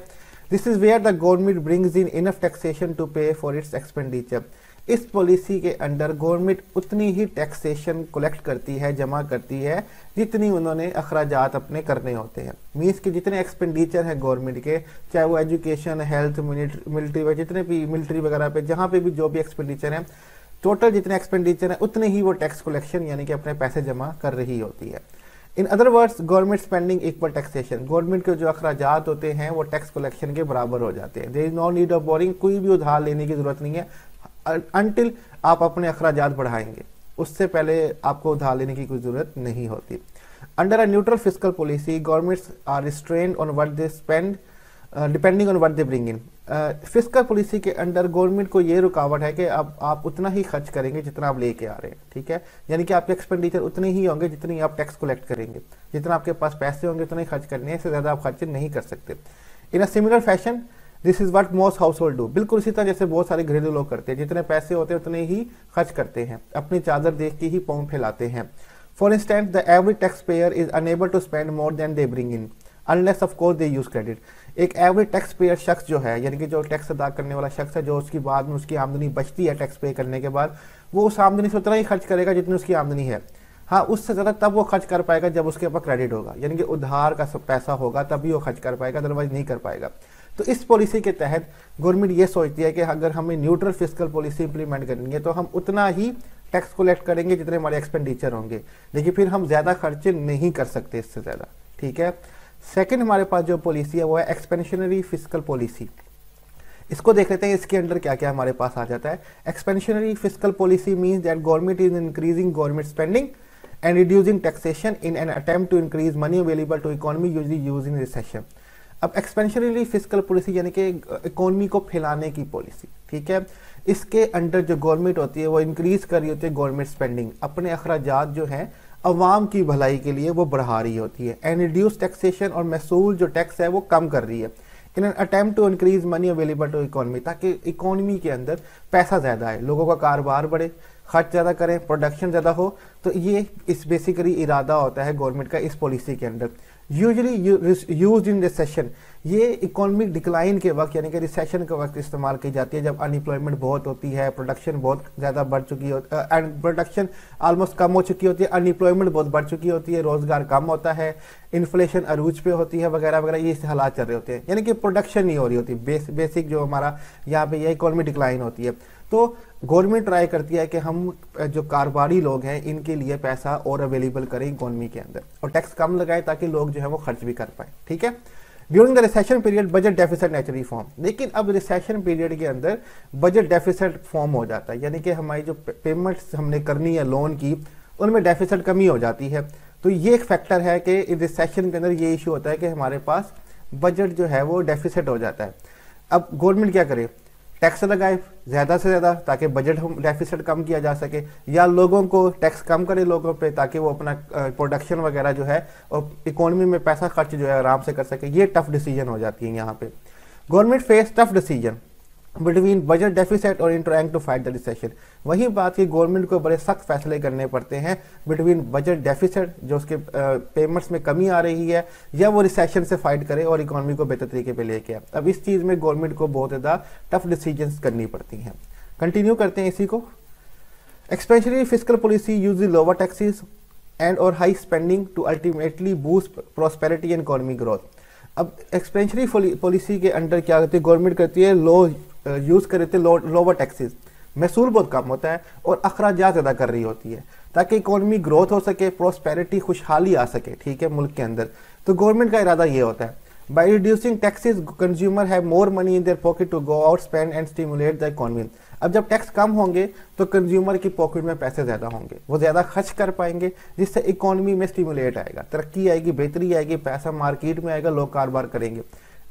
this is where the government brings in enough taxation to pay for its expenditure. इस पॉलिसी के अंडर गवर्नमेंट उतनी ही टैक्सेशन कलेक्ट करती है, जमा करती है, जितनी उन्होंने अखराजात अपने करने होते हैं। मीन्स कि जितने एक्सपेंडिचर हैं गवर्नमेंट के, चाहे वो एजुकेशन, हेल्थ, मिलिट्री, जितने भी मिलिट्री वगैरह पे जहाँ पे भी जो भी एक्सपेंडिचर हैं, टोटल जितने एक्सपेंडिचर हैं उतने ही वो टैक्स कलेक्शन यानी कि अपने पैसे जमा कर रही होती है। In other words, government spending equal taxation. Government के जो अखराजात होते हैं वो टैक्स कलेक्शन के बराबर हो जाते हैं। There is no need of borrowing, कोई भी उधार लेने की जरूरत नहीं है अनटिल आप अपने अखराजात बढ़ाएंगे, उससे पहले आपको उधार लेने की कोई जरूरत नहीं होती। Under a neutral fiscal policy governments are restrained on what they spend depending on what they bring in. Fiscal policy के अंडर गवर्नमेंट को ये रुकावट है कि अब आप उतना ही खर्च करेंगे जितना आप लेके आ रहे हैं। ठीक है, यानी कि आपके एक्सपेंडिचर उतने ही होंगे जितनी आप टैक्स कलेक्ट करेंगे, जितना आपके पास पैसे होंगे उतना ही खर्च करने हैं, इससे ज्यादा आप खर्च नहीं कर सकते। In a similar fashion this is what most household do. बिल्कुल इसी तरह जैसे बहुत सारे घरेलू लोग करते हैं, जितने पैसे होते हैं उतने ही खर्च करते हैं, अपनी चादर देख के ही पाँव फैलाते हैं। For instance the average taxpayer is unable to spend more than they bring in unless of course they use credit. एक एवरेज टैक्स पेयर शख्स जो है, यानी कि जो टैक्स अदा करने वाला शख्स है, जो उसकी बाद में उसकी आमदनी बचती है टैक्स पे करने के बाद, वो उस आमदनी से उतना ही खर्च करेगा जितनी उसकी आमदनी है। हाँ, उससे ज़्यादा तब वो खर्च कर पाएगा जब उसके ऊपर क्रेडिट होगा, यानी कि उधार का सब पैसा होगा तभी वो खर्च कर पाएगा, अदरवाइज नहीं कर पाएगा। तो इस पॉलिसी के तहत गवर्नमेंट ये सोचती है कि अगर हमें न्यूट्रल फिस्कल पॉलिसी इंप्लीमेंट करनी है तो हम उतना ही टैक्स कलेक्ट करेंगे जितने हमारे एक्सपेंडिचर होंगे, लेकिन फिर हम ज़्यादा खर्चे नहीं कर सकते इससे ज़्यादा। ठीक है, सेकंड हमारे पास जो पॉलिसी है वो है एक्सपेंशनरी फिस्कल पॉलिसी। इसको देख लेते हैं, इसके अंडर क्या क्या हमारे पास आ जाता है। Expansionary fiscal policy means that government is increasing government spending and reducing taxation in an attempt to increase money available to economy usually used in recession। अब एक्सपेंशनरी फिस्कल पॉलिसी यानी कि इकोनॉमी को फैलाने की पॉलिसी। ठीक है, इसके under जो गवर्नमेंट होती है वो इंक्रीज कर रही होती है गवर्नमेंट स्पेंडिंग, अपने अखराजात जो हैं अवाम की भलाई के लिए वो बढ़ा रही होती है। एंड रिड्यूस टैक्सेशन, और महसूल जो टैक्स है वो कम कर रही है। In an attempt to increase money available to economy, ताकि इकोनॉमी के अंदर पैसा ज़्यादा है, लोगों का कारोबार बढ़े, खर्च ज़्यादा करें, प्रोडक्शन ज़्यादा हो। तो ये इस बेसिकली इरादा होता है गवर्नमेंट का इस पॉलिसी के अंदर। यूजली यूज इन रिसेशन, ये इकोनॉमिक डिक्लाइन के वक्त यानी कि रिसेशन के वक्त इस्तेमाल की जाती है, जब अनएम्प्लॉयमेंट बहुत होती है, प्रोडक्शन बहुत ज़्यादा बढ़ चुकी होती है, एंड प्रोडक्शन ऑलमोस्ट कम हो चुकी होती है, अनएम्प्लॉयमेंट बहुत बढ़ चुकी होती है, रोज़गार कम होता है, इन्फ्लेशन अरूज पे होती है वगैरह वगैरह, ये हालात चल रहे होते हैं, यानी कि प्रोडक्शन नहीं हो रही होती। बेसिक जो हमारा यहाँ पे यह इकोनॉमी डिक्लाइन होती है। तो गवर्नमेंट ट्राई करती है कि हम जो कारोबारी लोग हैं इनके लिए पैसा और अवेलेबल करें इकोनॉमी के अंदर, और टैक्स कम लगाए ताकि लोग जो है वो खर्च भी कर पाए। ठीक है, during the recession period budget deficit naturally form. लेकिन अब रिसेशन पीरियड के अंदर बजट डेफिसिट फॉर्म हो जाता है, यानी कि हमारी जो पेमेंट्स हमने करनी है लोन की उनमें डेफिसिट कमी हो जाती है। तो ये एक फैक्टर है कि रिसेशन के अंदर ये इशू होता है कि हमारे पास बजट जो है वो डेफिसिट हो जाता है। अब गवर्नमेंट क्या करे, टैक्स लगाए ज़्यादा से ज़्यादा ताकि बजट हम डेफिसिट कम किया जा सके, या लोगों को टैक्स कम करे लोगों पे ताकि वो अपना प्रोडक्शन वगैरह जो है और इकोनॉमी में पैसा खर्च जो है आराम से कर सके। ये टफ डिसीजन हो जाती है यहाँ पे। Government face tough decision between budget deficit और in trying to fight the recession. वही बात कि गवर्नमेंट को बड़े सख्त फैसले करने पड़ते हैं बिटवीन बजट डेफिसिट, जो उसके पेमेंट्स में कमी आ रही है, या वो रिसेशन से फाइट करे और इकोनॉमी को बेहतर तरीके पे लेके आए। अब इस चीज़ में गवर्नमेंट को बहुत ज़्यादा टफ डिसीजंस करनी पड़ती हैं। कंटिन्यू करते हैं इसी को। Expansionary fiscal policy use lower taxes and और high spending to ultimately boost prosperity and economy growth. अब एक्सपेंशनरी पॉलिसी के अंडर क्या करती है गवर्नमेंट, करती है लो यूज कर रहे थे लोअर टैक्सेस, महसूल बहुत कम होता है और अखराजात ज़्यादा कर रही होती है ताकि इकोनॉमी ग्रोथ हो सके, प्रॉस्पेरिटी खुशहाली आ सके, ठीक है, मुल्क के अंदर। तो गवर्नमेंट का इरादा ये होता है, by reducing taxes consumer have more money in their pocket to go out spend and stimulate the economy. अब जब टैक्स कम होंगे तो कंज्यूमर की पॉकेट में पैसे ज़्यादा होंगे, वो ज़्यादा खर्च कर पाएंगे, जिससे इकोनॉमी में स्टिमुलेट आएगा, तरक्की आएगी, बेहतरी आएगी, पैसा मार्केट में आएगा, लोग कारोबार करेंगे।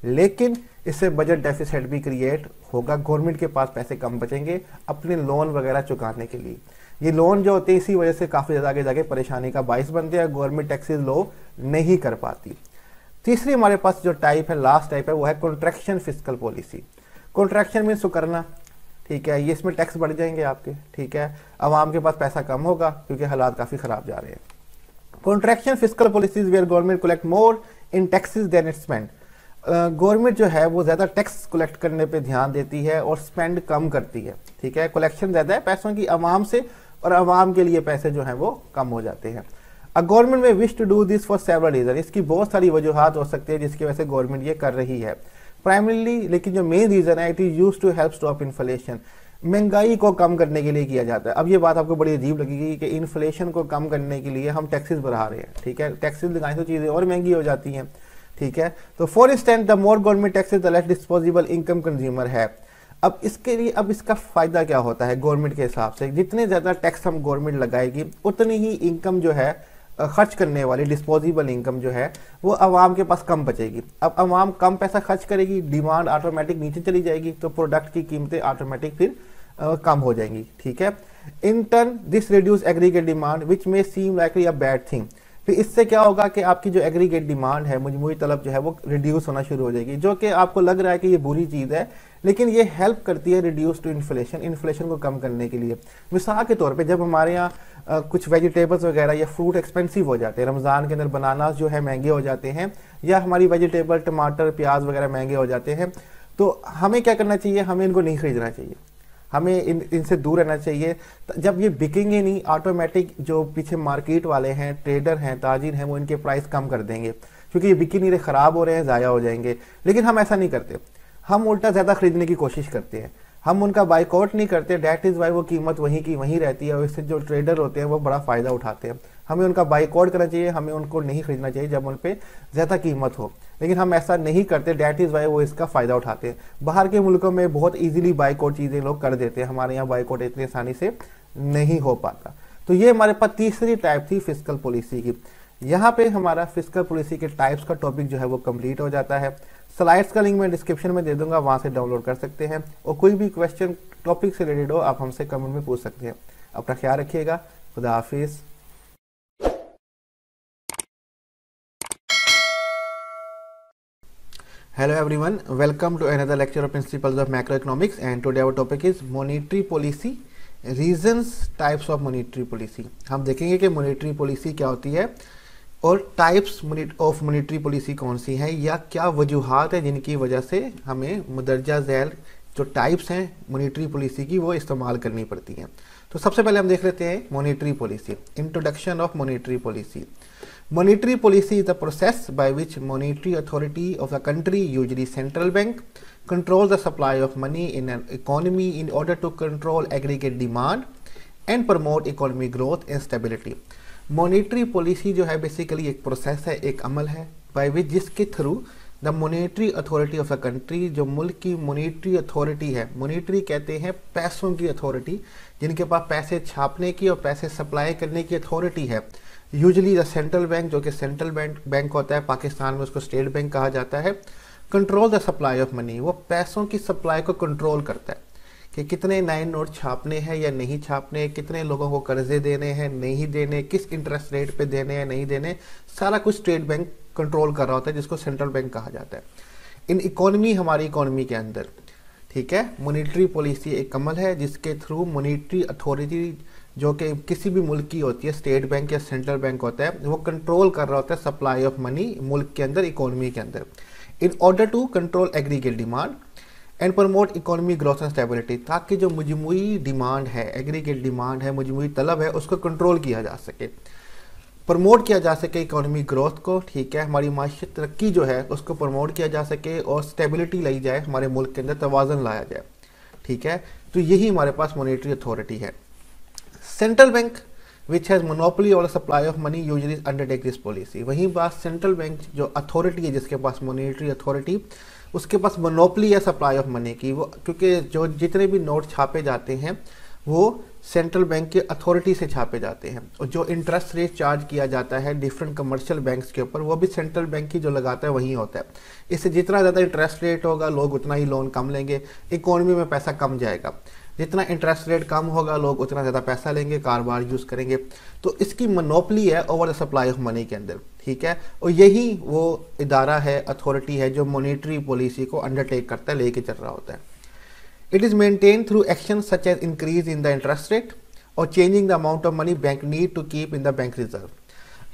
लेकिन इससे बजट डेफिसिट भी क्रिएट होगा, गवर्नमेंट के पास पैसे कम बचेंगे अपने लोन वगैरह चुकाने के लिए। ये लोन जो होते हैं इसी वजह से काफ़ी ज़्यादा आगे जाके परेशानी का बाइस बनते हैं, गवर्नमेंट टैक्सेस लो नहीं कर पाती। तीसरी हमारे पास जो टाइप है, लास्ट टाइप है, वो है contraction fiscal policy. Contraction means करना, ठीक है, ये इसमें टैक्स बढ़ जाएंगे आपके, ठीक है, आवाम के पास पैसा कम होगा क्योंकि हालात काफ़ी ख़राब जा रहे हैं। Contraction fiscal policies where government collect more in taxes than it spend. Government जो है वो ज़्यादा टैक्स कलेक्ट करने पे ध्यान देती है और स्पेंड कम करती है, ठीक है, कलेक्शन ज़्यादा है पैसों की आवाम से और आवाम के लिए पैसे जो हैं वो कम हो जाते हैं। A government may wish to do this for several reason. इसकी बहुत सारी वजूहत हो सकती है जिसकी वजह से गवर्नमेंट ये कर रही है प्राइमरीली, लेकिन जो मेन रीज़न है it is use to help stop inflation. महंगाई को कम करने के लिए किया जाता है। अब ये बात आपको बड़ी अजीब लगेगी कि इन्फ्लेशन को कम करने के लिए हम टैक्सेस बढ़ा रहे हैं, ठीक है, टैक्सेस लगाने से चीज़ें और महंगी हो जाती हैं, ठीक है। तो for instant the more government taxes the less disposable income consumer है। अब इसके लिए अब इसका फायदा क्या होता है गवर्नमेंट के हिसाब से, जितने ज़्यादा टैक्स हम गवर्नमेंट लगाएगी उतनी ही इनकम जो है खर्च करने वाली डिस्पोजेबल इनकम जो है वो आवाम के पास कम बचेगी। अब आवाम कम पैसा खर्च करेगी, डिमांड ऑटोमेटिक नीचे चली जाएगी, तो प्रोडक्ट की कीमतें ऑटोमेटिक फिर कम हो जाएंगी, ठीक है। In turn this reduce aggregate demand which may seem likely a bad thing. फिर इससे क्या होगा कि आपकी जो एग्रीगेट डिमांड है, मजमूई तलब जो है वो रिड्यूस होना शुरू हो जाएगी, जो कि आपको लग रहा है कि ये बुरी चीज़ है, लेकिन ये हेल्प करती है रिड्यूस टू इन्फ्लेशन, इन्फ्लेशन को कम करने के लिए। मिसाल के तौर पे जब हमारे यहाँ कुछ वेजिटेबल्स वगैरह या फ्रूट एक्सपेंसिव हो जाते हैं, रमज़ान के अंदर बनानास जो है महंगे हो जाते हैं, या हमारी वेजिटेबल टमाटर प्याज वगैरह महंगे हो जाते हैं, तो हमें क्या करना चाहिए, हमें इनको नहीं खरीदना चाहिए, हमें इनसे दूर रहना चाहिए। जब ये बिकेंगे नहीं, ऑटोमेटिक जो पीछे मार्केट वाले हैं, ट्रेडर हैं, ताजिर हैं, वो इनके प्राइस कम कर देंगे क्योंकि ये बिकी नहीं रहे, ख़राब हो रहे हैं, ज़ाया हो जाएंगे। लेकिन हम ऐसा नहीं करते, हम उल्टा ज़्यादा खरीदने की कोशिश करते हैं, हम उनका बाइकआउट नहीं करते। डैट इज़ वाई वो कीमत वहीं की वहीं रहती है और इससे जो ट्रेडर होते हैं वो बड़ा फ़ायदा उठाते हैं। हमें उनका बाइकआउट करना चाहिए, हमें उनको नहीं खरीदना चाहिए जब उन पर ज़्यादा कीमत हो, लेकिन हम ऐसा नहीं करते। डैट इज़ वाई वो इसका फ़ायदा उठाते हैं। बाहर के मुल्कों में बहुत ईजिली बाइकआउट चीज़ें लोग कर देते हैं, हमारे यहाँ बाइकआउट इतनी आसानी से नहीं हो पाता। तो ये हमारे पास तीसरी टाइप थी फिस्कल पॉलिसी की। यहाँ पे हमारा फिस्कल पॉलिसी के टाइप्स का टॉपिक जो है वो कंप्लीट हो जाता है। स्लाइड्स का लिंक मैं डिस्क्रिप्शन में दे दूंगा, वहाँ से डाउनलोड कर सकते हैं, और कोई भी क्वेश्चन टॉपिक से रिलेटेड हो आप हमसे कमेंट में पूछ सकते हैं। अपना ख्याल रखिएगा, खुदा हाफिज़। Hello everyone, welcome to another lecture of Principles of Macroeconomics, and today our topic is Monetary Policy, Reasons, Types of Monetary Policy। हम देखेंगे कि मॉनेटरी पॉलिसी क्या होती है और टाइप्स ऑफ मॉनेटरी पॉलिसी कौन सी है, या क्या वजूहात है जिनकी वजह से हमें मुदरजा झैल जो टाइप्स हैं मॉनेटरी पॉलिसी की वो इस्तेमाल करनी पड़ती हैं। तो सबसे पहले हम देख लेते हैं monetary policy. Introduction of monetary policy. Monetary policy is the process by which monetary authority of the country, usually central bank, controls the supply of money in an economy in order to control aggregate demand and promote economic growth and stability। Monetary policy जो है basically एक process है, एक अमल है by which जिसके through the monetary authority of the country, जो मुल्क की मॉनेटरी अथॉरिटी है, मॉनेटरी कहते हैं पैसों की अथॉरिटी, जिनके पास पैसे छापने की और पैसे सप्लाई करने की अथॉरिटी है, यूजली द सेंट्रल बैंक, जो कि सेंट्रल बैंक होता है, पाकिस्तान में उसको स्टेट बैंक कहा जाता है। Control the supply of money, वो पैसों की सप्लाई को कंट्रोल करता है कि कितने नए नोट छापने हैं या नहीं छापने, कितने लोगों को कर्जे देने हैं नहीं देने, किस इंटरेस्ट रेट पे देने हैं नहीं देने, सारा कुछ स्टेट बैंक कंट्रोल कर रहा होता है, जिसको सेंट्रल बैंक कहा जाता है। इन इकोनॉमी, हमारी इकोनॉमी के अंदर, ठीक है। मॉनेटरी पॉलिसी एक कमल है जिसके थ्रू मॉनेटरी अथॉरिटी जो कि किसी भी मुल्क की होती है, स्टेट बैंक या सेंट्रल बैंक होता है, वो कंट्रोल कर रहा होता है सप्लाई ऑफ मनी मुल्क के अंदर, इकोनॉमी के अंदर, in order to control aggregate demand and promote economy growth and stability, ताकि जो मजमूई डिमांड है, एग्रीगेट डिमांड है, मजमूई तलब है, उसको कंट्रोल किया जा सके, प्रमोट किया जा सके इकोनॉमी ग्रोथ को, ठीक है। हमारी माशी तरक्की जो है उसको प्रमोट किया जा सके और स्टेबिलिटी लाई जाए, हमारे मुल्क के अंदर तवाज़ुन लाया जाए, ठीक है। तो यही हमारे पास मॉनेटरी अथॉरिटी है। Central bank which has monopoly और supply of money usually undertake this policy. वहीं बात सेंट्रल बैंक जो अथॉरिटी है, जिसके पास मॉनेटरी अथॉरिटी, उसके पास मोनोपोली है सप्लाई ऑफ मनी की, वो क्योंकि जो जितने भी नोट छापे जाते हैं वो सेंट्रल बैंक के अथॉरिटी से छापे जाते हैं, और जो इंटरेस्ट रेट चार्ज किया जाता है डिफरेंट कमर्शियल बैंक्स के ऊपर, वो भी सेंट्रल बैंक ही जो लगाता है वही होता है। इससे जितना ज़्यादा इंटरेस्ट रेट होगा, लोग उतना ही लोन कम लेंगे, इकोनॉमी में पैसा कम जाएगा। जितना इंटरेस्ट रेट कम होगा, लोग उतना ज़्यादा पैसा लेंगे, कारोबार यूज़ करेंगे। तो इसकी मोनोपोली है over the supply of money के अंदर, ठीक है। और यही वो इदारा है, अथॉरिटी है, जो मॉनेटरी पॉलिसी को अंडरटेक करता है, लेके चल रहा होता है। It is maintained through actions such as increase in the interest rate or changing the amount of money bank need to keep in the bank reserve।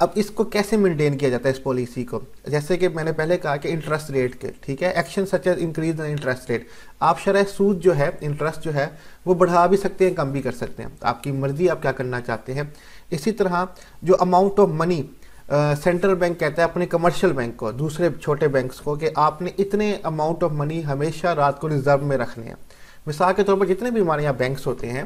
अब इसको कैसे मेंटेन किया जाता है इस पॉलिसी को? जैसे कि मैंने पहले कहा कि इंटरेस्ट रेट के, ठीक है, action such as increase the interest rate. आप शरह सूद जो है, इंटरेस्ट जो है, वो बढ़ा भी सकते हैं, कम भी कर सकते हैं, आपकी मर्जी, आप क्या करना चाहते हैं। इसी तरह जो amount of money central bank कहता है अपने कमर्शियल बैंक को, दूसरे छोटे बैंक्स को, कि आपने इतने अमाउंट ऑफ मनी हमेशा रात को रिजर्व में रखने हैं। मिसाल के तौर पर जितने भी हमारे यहाँ बैंक्स होते हैं,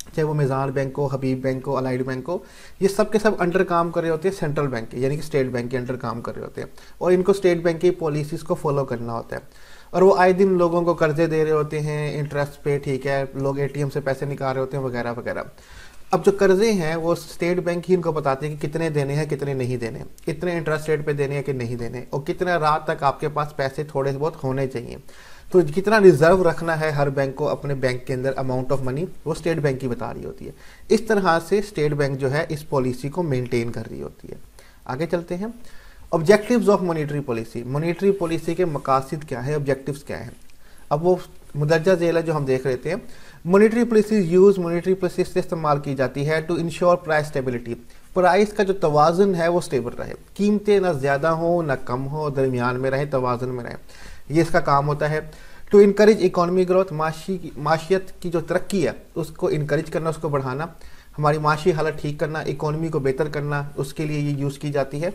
चाहे वो मिज़ान बैंक हो, हबीब बैंक हो, अलाइड बैंक हो, ये सब के सब अंडर काम कर रहे होते हैं सेंट्रल बैंक के, यानी कि स्टेट बैंक के अंडर काम कर रहे होते हैं, और इनको स्टेट बैंक की पॉलिसीज़ को फॉलो करना होता है। और वो आए दिन लोगों को कर्जे दे रहे होते हैं इंटरेस्ट पे, ठीक है, लोग ATM से पैसे निकाल रहे होते हैं वगैरह वगैरह। अब जो कर्जे हैं वो स्टेट बैंक ही इनको बताते हैं कि कितने देने हैं, कितने नहीं देने, कितने इंटरेस्ट रेट पे देने हैं कि नहीं देने, और कितना रात तक आपके पास पैसे थोड़े बहुत होने चाहिए। तो कितना रिजर्व रखना है हर बैंक को अपने बैंक के अंदर, अमाउंट ऑफ मनी, वो स्टेट बैंक की बता रही होती है। इस तरह से स्टेट बैंक जो है इस पॉलिसी को मेंटेन कर रही होती है। आगे चलते हैं। Objectives of monetary policy. Monetary policy के मकासद क्या है, ऑब्जेक्टिव्स क्या है? अब वो मुदर्जा झेल है जो हम देख रहे थे। Monetary policy use, monetary policy से इस्तेमाल की जाती है to ensure price stability. Price का जो तवाज़ुन है वो स्टेबल रहे, कीमतें ना ज़्यादा हो ना कम हो, दरमियान में रहे, तवाज़ुन में रहे, ये इसका काम होता है। टू इनकरेज इकोनॉमी ग्रोथ, माशियत की जो तरक्की है उसको इनकरेज करना, उसको बढ़ाना, हमारी माशी हालत ठीक करना, इकोनॉमी को बेहतर करना, उसके लिए ये यूज़ की जाती है।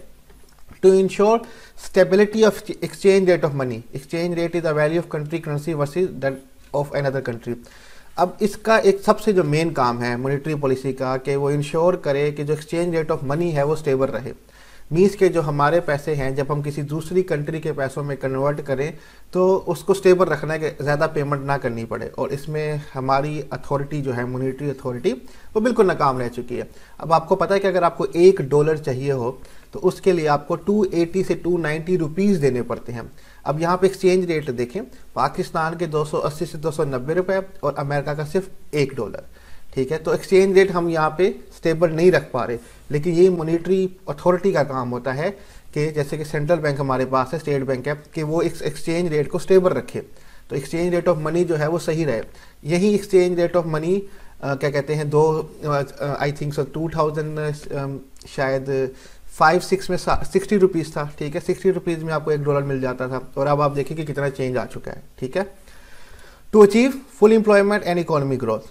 To ensure stability of exchange rate of money. Exchange rate is the value of country currency versus that of another country. अब इसका एक सबसे जो मेन काम है मॉनेटरी पॉलिसी का, कि वो इंश्योर करे कि जो एक्सचेंज रेट ऑफ मनी है वो स्टेबल रहे। मीन्स के जो हमारे पैसे हैं जब हम किसी दूसरी कंट्री के पैसों में कन्वर्ट करें तो उसको स्टेबल रखना है कि ज़्यादा पेमेंट ना करनी पड़े, और इसमें हमारी अथॉरिटी जो है मॉनेटरी अथॉरिटी वो बिल्कुल नाकाम रह चुकी है। अब आपको पता है कि अगर आपको $1 चाहिए हो तो उसके लिए आपको 280 से 290 रुपीज़ देने पड़ते हैं। अब यहाँ पे एक्सचेंज रेट देखें, पाकिस्तान के 280 से 290 रुपये और अमेरिका का सिर्फ $1, ठीक है। तो एक्सचेंज रेट हम यहाँ पे स्टेबल नहीं रख पा रहे, लेकिन ये मॉनेटरी अथॉरिटी का काम होता है कि जैसे कि सेंट्रल बैंक हमारे पास है, स्टेट बैंक है, कि वो एक्सचेंज रेट को स्टेबल रखे, तो एक्सचेंज रेट ऑफ मनी जो है वो सही रहे। यही एक्सचेंज रेट ऑफ मनी क्या कहते हैं, आई थिंक सो 2000 शायद 5-6 में 60 रुपीज़ था, ठीक है। 60 रुपीज़ में आपको $1 मिल जाता था, और अब आप देखिए कि कितना चेंज आ चुका है, ठीक है। To achieve full employment and economy growth,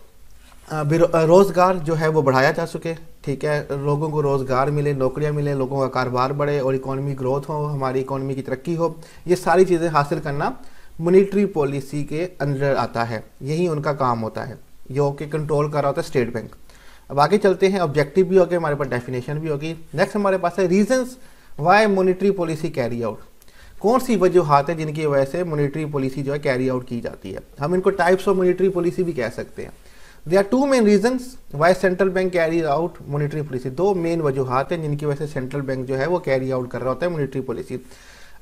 रोज़गार जो है वो बढ़ाया जा सके, ठीक है, लोगों को रोज़गार मिले, नौकरियां मिले, लोगों का कारोबार बढ़े और इकोनॉमी ग्रोथ हो, हमारी इकोनॉमी की तरक्की हो, ये सारी चीज़ें हासिल करना मॉनेटरी पॉलिसी के अंदर आता है। यही उनका काम होता है, जो कि कंट्रोल कर रहा होता है स्टेट बैंक। अब आगे चलते हैं, ऑब्जेक्टिव भी हो गए हमारे पास, डेफिनेशन भी होगी। नेक्स्ट हमारे पास है reasons Y monetary policy carry out. कौन सी वजूहात है जिनकी वजह से मॉनेटरी पॉलिसी जो है कैरी आउट की जाती है। हम इनको टाइप्स ऑफ मॉनेटरी पॉलिसी भी कह सकते हैं। There are 2 main reasons why central bank carry out monetary policy. 2 main वजूहात हैं जिनकी वजह से सेंट्रल बैंक जो है वो कैरी आउट कर रहा होता है मॉनेटरी पॉलिसी।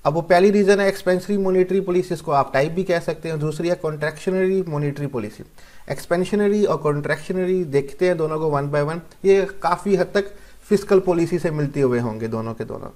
अब वो पहली रीजन है एक्सपेंशनरी मॉनेटरी पॉलिसी, इसको आप टाइप भी कह सकते हैं। दूसरी है कॉन्ट्रैक्शनरी मॉनेटरी पॉलिसी। एक्सपेंशनरी और कॉन्ट्रैक्शनरी देखते हैं दोनों को 1 by 1, ये काफ़ी हद तक फिस्कल पॉलिसी से मिलते हुए होंगे दोनों के दोनों।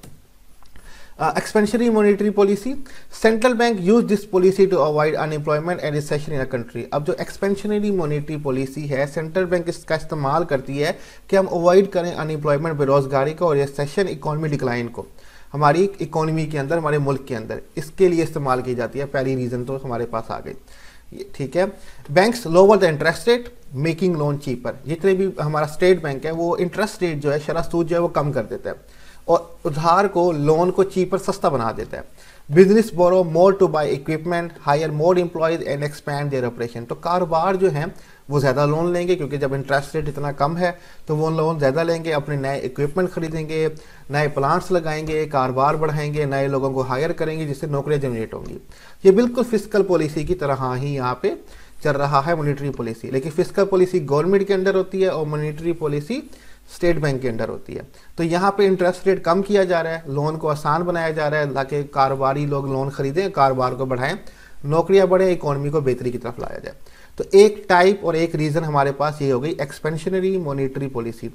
Expansionary monetary policy, central bank use this policy to avoid unemployment and recession in a country. अब जो एक्सपेंशनरी मॉनेटरी पॉलिसी है, सेंट्रल बैंक इसका इस्तेमाल करती है कि हम अवॉइड करें अनएम्प्लॉयमेंट, बेरोजगारी को और रिसेशन, इकोनॉमी डिक्लाइन को हमारी इकोनॉमी के अंदर, हमारे मुल्क के अंदर, इसके लिए इस्तेमाल की जाती है। पहली रीज़न तो हमारे पास आ गई, ठीक है। Banks lower the interest rate making loan cheaper, जितने भी हमारा स्टेट बैंक है वो इंटरेस्ट रेट जो है, शरह सूद जो है वो कम कर देता है और उधार को, लोन को चीपर, सस्ता बना देता है। Business borrow more to buy equipment, hire more employees and expand their operation. तो कारोबार जो है वो ज़्यादा लोन लेंगे क्योंकि जब इंटरेस्ट रेट इतना कम है तो वो लोन ज़्यादा लेंगे, अपने नए इक्विपमेंट खरीदेंगे, नए प्लांट्स लगाएंगे, कारोबार बढ़ाएंगे, नए लोगों को हायर करेंगे जिससे नौकरियां जनरेट होंगी। ये बिल्कुल फिस्कल पॉलिसी की तरह ही यहाँ पे चल रहा है मॉनेटरी पॉलिसी, लेकिन फिस्कल पॉलिसी गवर्नमेंट के अंडर होती है और मॉनेटरी पॉलिसी स्टेट बैंक के अंडर होती है। तो यहाँ पे इंटरेस्ट रेट कम किया जा रहा है, लोन को आसान बनाया जा रहा है ताकि कारोबारी लोग लोन खरीदें, कारोबार को बढ़ाएं, नौकरियां बढ़े, इकोनॉमी को बेहतरी की तरफ लाया जाए। तो एक टाइप और एक रीज़न हमारे पास ये हो गई एक्सपेंशनरी मॉनेटरी पॉलिसी।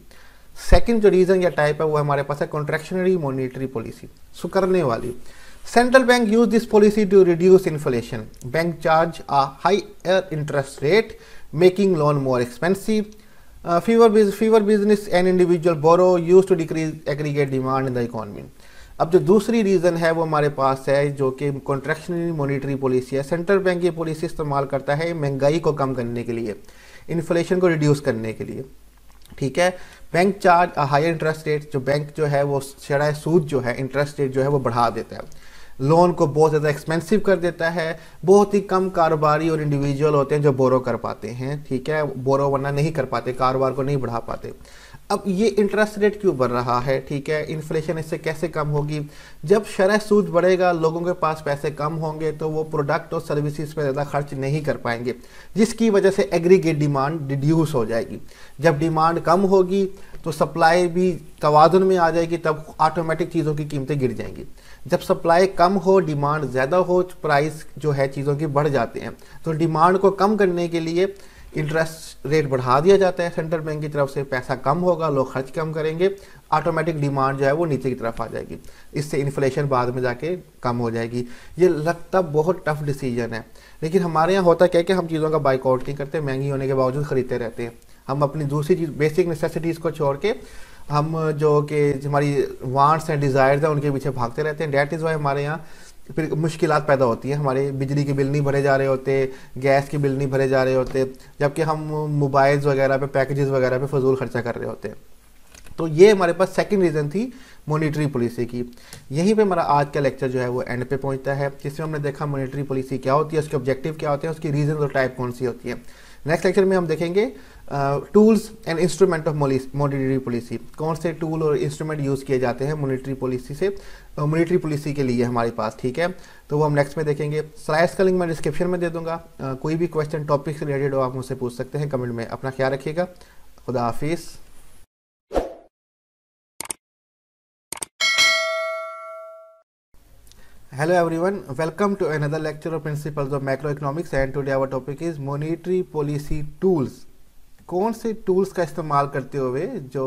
सेकंड जो रीज़न या टाइप है वो हमारे पास है कॉन्ट्रैक्शनरी मॉनेटरी पॉलिसी, सुकरने वाली। Central bank use this policy to reduce inflation, bank charge a higher interest rate making loan more expensive, fewer business and individual borrow used to decrease aggregate demand in the economy। अब जो दूसरी reason है वो हमारे पास है जो कि कॉन्ट्रैक्शनरी मॉनेटरी पॉलिसी है। सेंट्रल बैंक ये पॉलिसी इस्तेमाल करता है महंगाई को कम करने के लिए, इन्फ्लेशन को रिड्यूस करने के लिए, ठीक है। Bank charge higher interest rate, जो बैंक जो है वो शरह सूद जो है, इंटरेस्ट रेट जो है वो बढ़ा देता है, लोन को बहुत ज़्यादा एक्सपेंसिव कर देता है। बहुत ही कम कारोबारी और इंडिविजुअल होते हैं जो बोरो कर पाते हैं, ठीक है, बोरो वरना नहीं कर पाते, कारोबार को नहीं बढ़ा पाते। अब ये इंटरेस्ट रेट क्यों बढ़ रहा है, ठीक है, इन्फ्लेशन इससे कैसे कम होगी? जब शरह सूद बढ़ेगा, लोगों के पास पैसे कम होंगे तो वो प्रोडक्ट और सर्विसेज पे ज़्यादा खर्च नहीं कर पाएंगे, जिसकी वजह से एग्रीगेट डिमांड रिड्यूस हो जाएगी। जब डिमांड कम होगी तो सप्लाई भी तवाज़ुन में आ जाएगी, तब ऑटोमेटिक चीज़ों की कीमतें गिर जाएंगी। जब सप्लाई कम हो, डिमांड ज़्यादा हो, प्राइस जो है चीज़ों की बढ़ जाते हैं। तो डिमांड को कम करने के लिए इंटरेस्ट रेट बढ़ा दिया जाता है सेंट्रल बैंक की तरफ से, पैसा कम होगा, लोग खर्च कम करेंगे, ऑटोमेटिक डिमांड जो है वो नीचे की तरफ आ जाएगी, इससे इन्फ्लेशन बाद में जाके कम हो जाएगी। ये लगता बहुत टफ डिसीजन है, लेकिन हमारे यहाँ होता क्या है कि हम चीज़ों का बाइकआउट नहीं करते, महंगी होने के बावजूद खरीदते रहते हैं। हम अपनी दूसरी चीज़, बेसिक नेसेसिटीज़ को छोड़ के हम जो कि हमारी वांट्स एंड डिज़ायर्स हैं उनके पीछे भागते रहते हैं। डैट इज़ वाई हमारे यहाँ फिर मुश्किलात पैदा होती हैं, हमारे बिजली के बिल नहीं भरे जा रहे होते, गैस के बिल नहीं भरे जा रहे होते, जबकि हम मोबाइल्स वगैरह पे, पैकेजेस वगैरह पे फजूल खर्चा कर रहे होते हैं। तो ये हमारे पास सेकंड रीज़न थी मॉनेटरी पॉलिसी की। यहीं पे हमारा आज का लेक्चर जो है वो एंड पे पहुंचता है, जिसमें हमने देखा मॉनेटरी पॉलिसी क्या होती है, उसके ऑब्जेक्टिव क्या होते हैं, उसकी रीज़न और टाइप कौन सी होती है। नेक्स्ट लेक्चर में हम देखेंगे tools and instrument of monetary policy, कौन से टूल और इंस्ट्रूमेंट यूज़ किए जाते हैं मॉनेटरी पॉलिसी से, मॉनेटरी पॉलिसी के लिए हमारे पास, ठीक है। तो वो हम नेक्स्ट में देखेंगे। स्लाइड्स का लिंक मैं डिस्क्रिप्शन में दे दूंगा। कोई भी क्वेश्चन टॉपिक से रिलेटेड हो आप मुझसे पूछ सकते हैं कमेंट में। अपना ख्याल रखिएगा, खुदा हाफिज़। Hello everyone, welcome to another lecture of Principles of Macroeconomics and today our topic is Monetary Policy Tools। कौन से टूल्स का इस्तेमाल करते हुए जो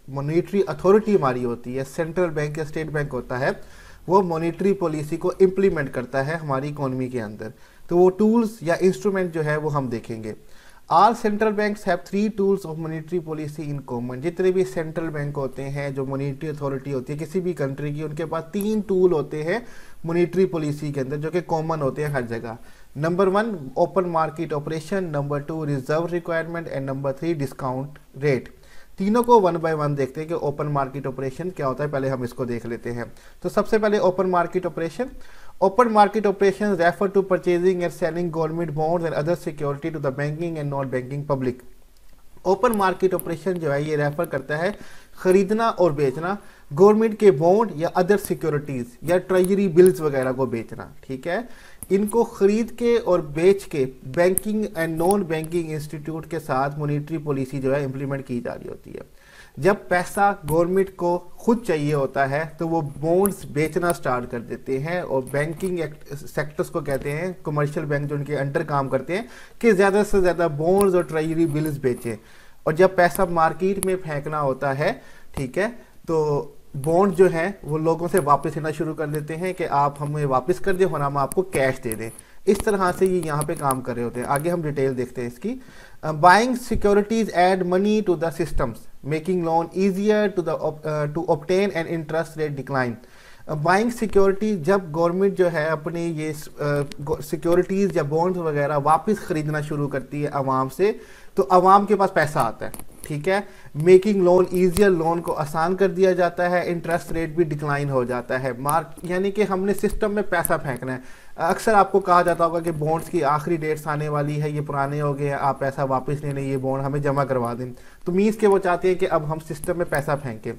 मॉनेटरी अथॉरिटी हमारी होती है, सेंट्रल बैंक या स्टेट बैंक होता है, वो मॉनेटरी पॉलिसी को इम्प्लीमेंट करता है हमारी इकोनॉमी के अंदर। तो वो टूल्स या इंस्ट्रूमेंट जो है वो हम देखेंगे। All central banks have 3 tools of monetary policy in common। जितने भी सेंट्रल बैंक होते हैं, जो मॉनेटरी अथॉरिटी होती है किसी भी कंट्री की, उनके पास 3 टूल होते हैं मॉनेटरी पॉलिसी के अंदर जो कि कॉमन होते हैं हर जगह। Number 1 open market operation, number 2 reserve requirement and number 3 discount rate. तीनों को 1 बाय 1 देखते हैं कि ओपन मार्केट ऑपरेशन क्या होता है। पहले हम इसको देख लेते हैं। तो सबसे पहले open market operation. Open market operations refer to purchasing and selling government bonds and other security to the banking and non-banking public। Open market operation जो है ये रेफर करता है खरीदना और बेचना गवर्नमेंट के बॉन्ड या अदर सिक्योरिटीज या ट्रेजरी बिल्स वगैरह को बेचना, ठीक है। इनको खरीद के और बेच के banking and non banking institute के साथ मॉनेटरी पॉलिसी जो है इंप्लीमेंट की जा रही होती है। जब पैसा गवर्नमेंट को खुद चाहिए होता है तो वो बॉन्ड्स बेचना स्टार्ट कर देते हैं और बैंकिंग सेक्टर्स को कहते हैं, कमर्शियल बैंक जो उनके अंडर काम करते हैं, कि ज़्यादा से ज़्यादा बॉन्ड्स और ट्रेजरी बिल्स बेचें। और जब पैसा मार्केट में फेंकना होता है, ठीक है, तो बॉन्ड जो है वो लोगों से वापस लेना शुरू कर देते हैं कि आप हमें वापस कर दें और हम आपको कैश दे दें। इस तरह से ये यहाँ पे काम कर रहे होते हैं। आगे हम डिटेल देखते हैं इसकी। Buying securities add money to the systems, making loan easier to obtain and interest rate decline. Buying security, जब गवर्नमेंट जो है अपने ये सिक्योरिटीज या बॉन्ड्स वगैरह वापस खरीदना शुरू करती है आवाम से, तो आवाम के पास पैसा आता है, ठीक है। मेकिंग लोन ईजियर, लोन को आसान कर दिया जाता है, इंटरेस्ट रेट भी डिक्लाइन हो जाता है। यानी कि हमने सिस्टम में पैसा फेंकना है। अक्सर आपको कहा जाता होगा कि बॉन्ड्स की आखिरी डेट्स आने वाली है, ये पुराने हो गए हैं, आप पैसा वापस ले लें, ये बॉन्ड हमें जमा करवा दें। तो मीन्स के वो चाहते हैं कि अब हम सिस्टम में पैसा फेंकें।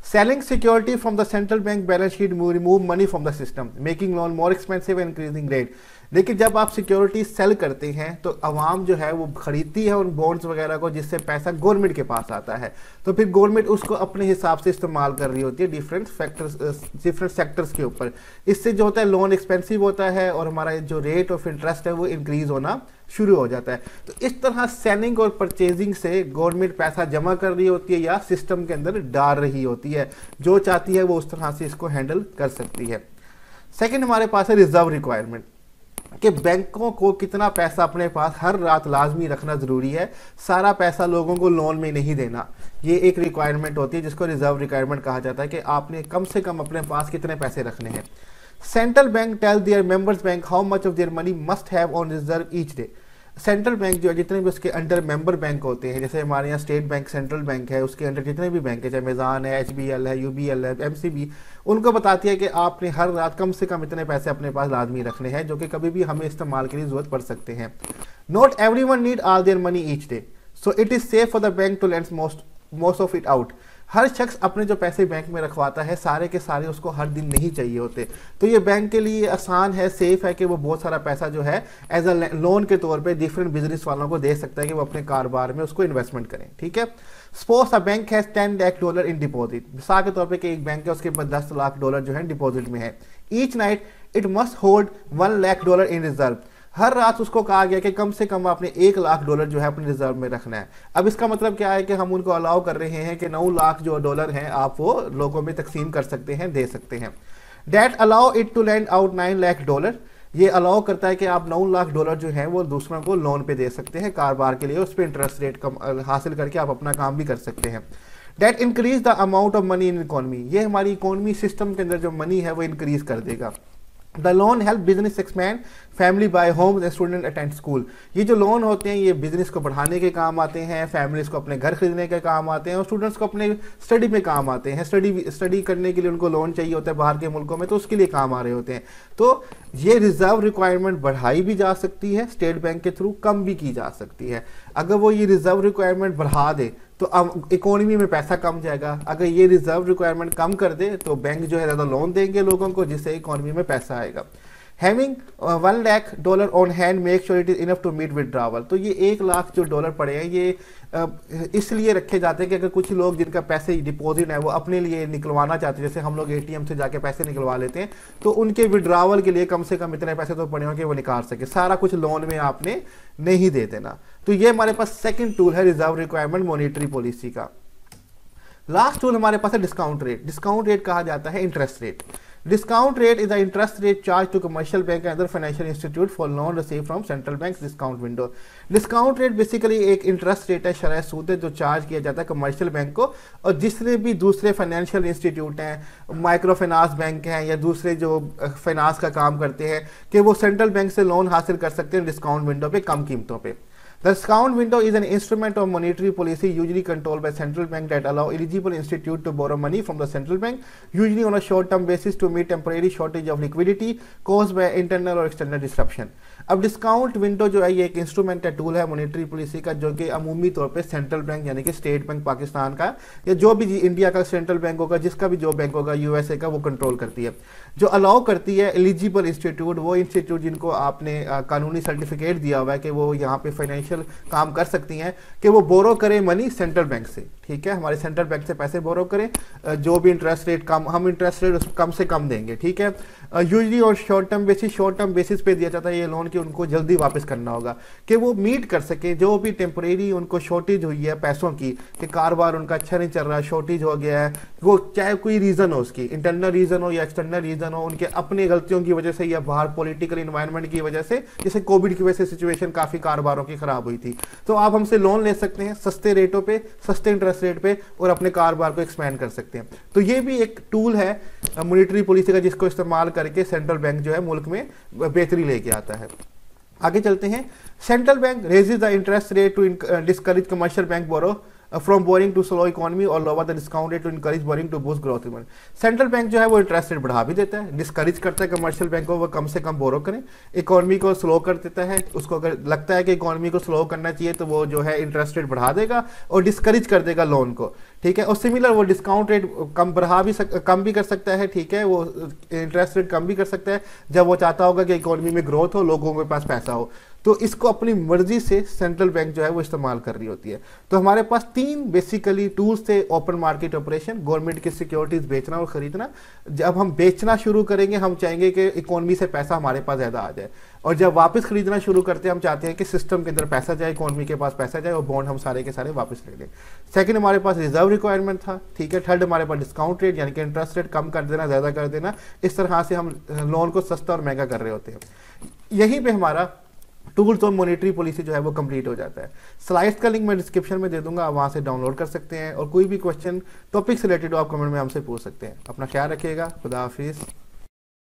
Selling security from the central bank balance sheet remove money from the system, making loan more expensive and increasing rate। लेकिन जब आप सिक्योरिटी सेल करते हैं तो आवाम जो है वो खरीदती है उन बॉन्ड्स वगैरह को, जिससे पैसा गवर्नमेंट के पास आता है। तो फिर गवर्नमेंट उसको अपने हिसाब से इस्तेमाल कर रही होती है डिफरेंट सेक्टर्स के ऊपर। इससे जो होता है लोन एक्सपेंसिव होता है और हमारा जो रेट ऑफ इंटरेस्ट है वो इंक्रीज होना शुरू हो जाता है। तो इस तरह सेलिंग और परचेजिंग से गवर्नमेंट पैसा जमा कर रही होती है या सिस्टम के अंदर डाल रही होती है। जो चाहती है वो उस तरह से इसको हैंडल कर सकती है। सेकंड हमारे पास है रिजर्व रिक्वायरमेंट, कि बैंकों को कितना पैसा अपने पास हर रात लाजमी रखना ज़रूरी है। सारा पैसा लोगों को लोन में नहीं देना, ये एक रिक्वायरमेंट होती है जिसको रिजर्व रिक्वायरमेंट कहा जाता है, कि आपने कम से कम अपने पास कितने पैसे रखने हैं। Central bank tell their members bank how much of their money must have on reserve each day. Central bank जो है, जितने भी उसके अंडर मेंबर बैंक होते हैं, जैसे हमारे यहाँ स्टेट बैंक सेंट्रल बैंक है, उसके अंडर जितने भी बैंक है, चाहे मेज़ान है, HBL है, UBL है, MCB, उनको बताती है कि आपने हर रात कम से कम इतने पैसे अपने पास लाजमी रखने हैं, जो कि कभी भी हमें इस्तेमाल के लिए जरूरत पड़ सकते हैं। Not everyone need all their money each day, so it is safe for the bank to lend most of it out. हर शख्स अपने जो पैसे बैंक में रखवाता है सारे के सारे उसको हर दिन नहीं चाहिए होते। तो ये बैंक के लिए आसान है, सेफ है कि वो बहुत सारा पैसा जो है एज अ लोन के तौर पे डिफरेंट बिजनेस वालों को दे सकता है कि वो अपने कारोबार में उसको इन्वेस्टमेंट करें, ठीक है। Suppose a bank has $10 lakh in deposit. मिसाल के तौर पे कि एक बैंक है, उसके पास $10 लाख जो है डिपॉजिट में है। Each night it must hold $1 lakh in reserve. हर रात उसको कहा गया कि कम से कम आपने $1 लाख जो है अपने रिजर्व में रखना है। अब इसका मतलब क्या है कि हम उनको अलाउ कर रहे हैं कि 9 लाख जो डॉलर हैं आप वो लोगों में तकसीम कर सकते हैं, दे सकते हैं। That allow it to lend out $9 lakh. ये अलाउ करता है कि आप $9 लाख जो है वो दूसरों को लोन पे दे सकते हैं कारोबार के लिए, उस पर इंटरेस्ट रेट कम हासिल करके आप अपना काम भी कर सकते हैं। That increase the amount of money in economy. ये हमारी इकोनॉमी सिस्टम के अंदर जो मनी है वो इंक्रीज कर देगा। The loan help business expand, family buy home, student attend school. ये जो लोन होते हैं ये बिजनेस को बढ़ाने के काम आते हैं, फैमिलीज को अपने घर खरीदने के काम आते हैं और स्टूडेंट्स को अपने स्टडी में काम आते हैं। स्टडी करने के लिए उनको लोन चाहिए होता है बाहर के मुल्कों में, तो उसके लिए काम आ रहे होते हैं। तो ये रिजर्व रिक्वायरमेंट बढ़ाई भी जा सकती है स्टेट बैंक के थ्रू, कम भी की जा सकती है। अगर वो ये रिजर्व रिक्वायरमेंट बढ़ा दे तो इकोनॉमी में पैसा कम जाएगा। अगर ये रिजर्व रिक्वायरमेंट कम कर दे तो बैंक जो है ज़्यादा लोन देंगे लोगों को, जिससे इकोनॉमी में पैसा आएगा। Having $1 lakh on hand make sure it is enough to meet withdrawal. तो ये $1 लाख जो डॉलर पड़े हैं ये इसलिए रखे जाते हैं कि अगर कुछ लोग जिनका पैसे डिपॉजिट है वो अपने लिए निकलवाना चाहते हैं, जैसे हम लोग ATM से जाके पैसे निकलवा लेते हैं, तो उनके विड्रॉवल के लिए कम से कम इतने पैसे तो पड़े हों कि वो निकाल सके। सारा कुछ लोन में आपने नहीं दे देना। तो ये हमारे पास सेकंड टूल है रिजर्व रिक्वायरमेंट मॉनेटरी पॉलिसी का। लास्ट टूल हमारे पास है डिस्काउंट रेट। डिस्काउंट रेट कहा जाता है interest rate. Discount rate is the interest rate charged to commercial bank and other financial institute for loan received from central bank's discount window। Discount rate basically एक interest rate है, शरह सूद है जो charge किया जाता है कमर्शियल बैंक को और जिसने भी दूसरे फाइनेंशियल इंस्टीट्यूट हैं, माइक्रो फाइनेंस बैंक हैं या दूसरे जो फाइनेंस का काम करते हैं, कि वो सेंट्रल बैंक से लोन हासिल कर सकते हैं डिस्काउंट विंडो पे, कम कीमतों पे। The discount window is an instrument of monetary policy usually controlled by central bank that allow eligible institute to borrow money from the central bank, usually on a short-term basis to meet temporary shortage of liquidity caused by internal or external disruption। अब discount window जो है ये एक instrument है, tool है monetary policy का, जो कि अमूमी तौर पे सेंट्रल बैंक यानी कि स्टेट बैंक पाकिस्तान का या जो भी इंडिया का सेंट्रल बैंक होगा, जिसका भी जो बैंक होगा USA का, वो कंट्रोल करती है। जो अलाउ करती है एलिजिबल इंस्टीट्यूट, वो इंस्टीट्यूट जिनको आपने कानूनी सर्टिफिकेट दिया हुआ है कि वो यहाँ पे फाइनेंशियल काम कर सकती हैं, कि वो बोरो करे मनी सेंट्रल बैंक से, ठीक है, हमारे सेंट्रल बैंक से पैसे बोरो करें, जो भी इंटरेस्ट रेट कम, हम इंटरेस्ट रेट कम से कम देंगे, ठीक है। यूजली और शॉर्ट टर्म बेसिस पे दिया जाता है ये लोन कि उनको जल्दी वापस करना होगा, कि वो मीट कर सके जो भी टेम्परेरी उनको शॉर्टेज हुई है पैसों की, कि कारोबार उनका अच्छा नहीं चल रहा, शॉर्टेज हो गया है, वो चाहे कोई रीज़न हो, उसकी इंटरनल रीज़न हो या एक्सटर्नल रीज़न हो, उनके अपने गलतियों की वजह से या बाहर पॉलिटिकल इन्वायरमेंट की वजह से, जैसे कोविड की वजह से सिचुएशन काफ़ी कारोबारों की खराब हुई थी, तो आप हमसे लोन ले सकते हैं सस्ते रेटों पे, सस्ते इंटरेस्ट रेट पे, और अपने कारोबार को एक्सपैंड कर सकते हैं। तो ये भी एक टूल है मॉनेटरी पॉलिसी का, जिसको इस्तेमाल करके सेंट्रल बैंक जो है मुल्क में बेहतरी लेके आता है। आगे चलते हैं। Central bank raises the interest rate to discourage commercial bank borrow from borrowing to slow economy और lower the discount rate to encourage borrowing to boost growth even. Central bank जो है वो इंटरेस्ट रेट बढ़ा भी देता है, discourage करता है कमर्शियल बैंक को वो कम से कम बोरो करें, इकोनॉमी को स्लो कर देता है, उसको अगर लगता है कि इकोनॉमी को स्लो करना चाहिए तो वो जो है इंटरेस्ट रेट बढ़ा देगा और डिस्करेज कर देगा लोन को, ठीक है। और सिमिलर वो डिस्काउंट रेट कम भी कर सकता है, ठीक है, वो इंटरेस्ट रेट कम भी कर सकता है जब वो चाहता होगा कि इकोनॉमी में ग्रोथ हो, लोगों के पास पैसा हो। तो इसको अपनी मर्जी से सेंट्रल बैंक जो है वो इस्तेमाल कर रही होती है। तो हमारे पास 3 बेसिकली टूल्स थे। ओपन मार्केट ऑपरेशन, गवर्नमेंट की सिक्योरिटीज बेचना और खरीदना। जब हम बेचना शुरू करेंगे हम चाहेंगे कि इकोनॉमी से पैसा हमारे पास ज़्यादा आ जाए, और जब वापस खरीदना शुरू करते हैं हम चाहते हैं कि सिस्टम के अंदर पैसा जाए, इकोनॉमी के पास पैसा जाए और बॉन्ड हम सारे के सारे वापस ले लें। सेकंड हमारे पास रिजर्व रिक्वायरमेंट था, ठीक है। थर्ड हमारे पास डिस्काउंट रेट यानी कि इंटरेस्ट रेट कम कर देना, ज़्यादा कर देना, इस तरह से हम लोन को सस्ता और महंगा कर रहे होते हैं। यहीं पर हमारा टूल्स और मॉनेटरी पॉलिसी जो है वो कंप्लीट हो जाता है। स्लाइड्स का लिंक मैं डिस्क्रिप्शन में दे दूंगा, आप वहाँ से डाउनलोड कर सकते हैं, और कोई भी क्वेश्चन टॉपिक से रिलेटेड हो आप कमेंट में हमसे पूछ सकते हैं। अपना ख्याल रखिएगा, खुदा हाफिज़।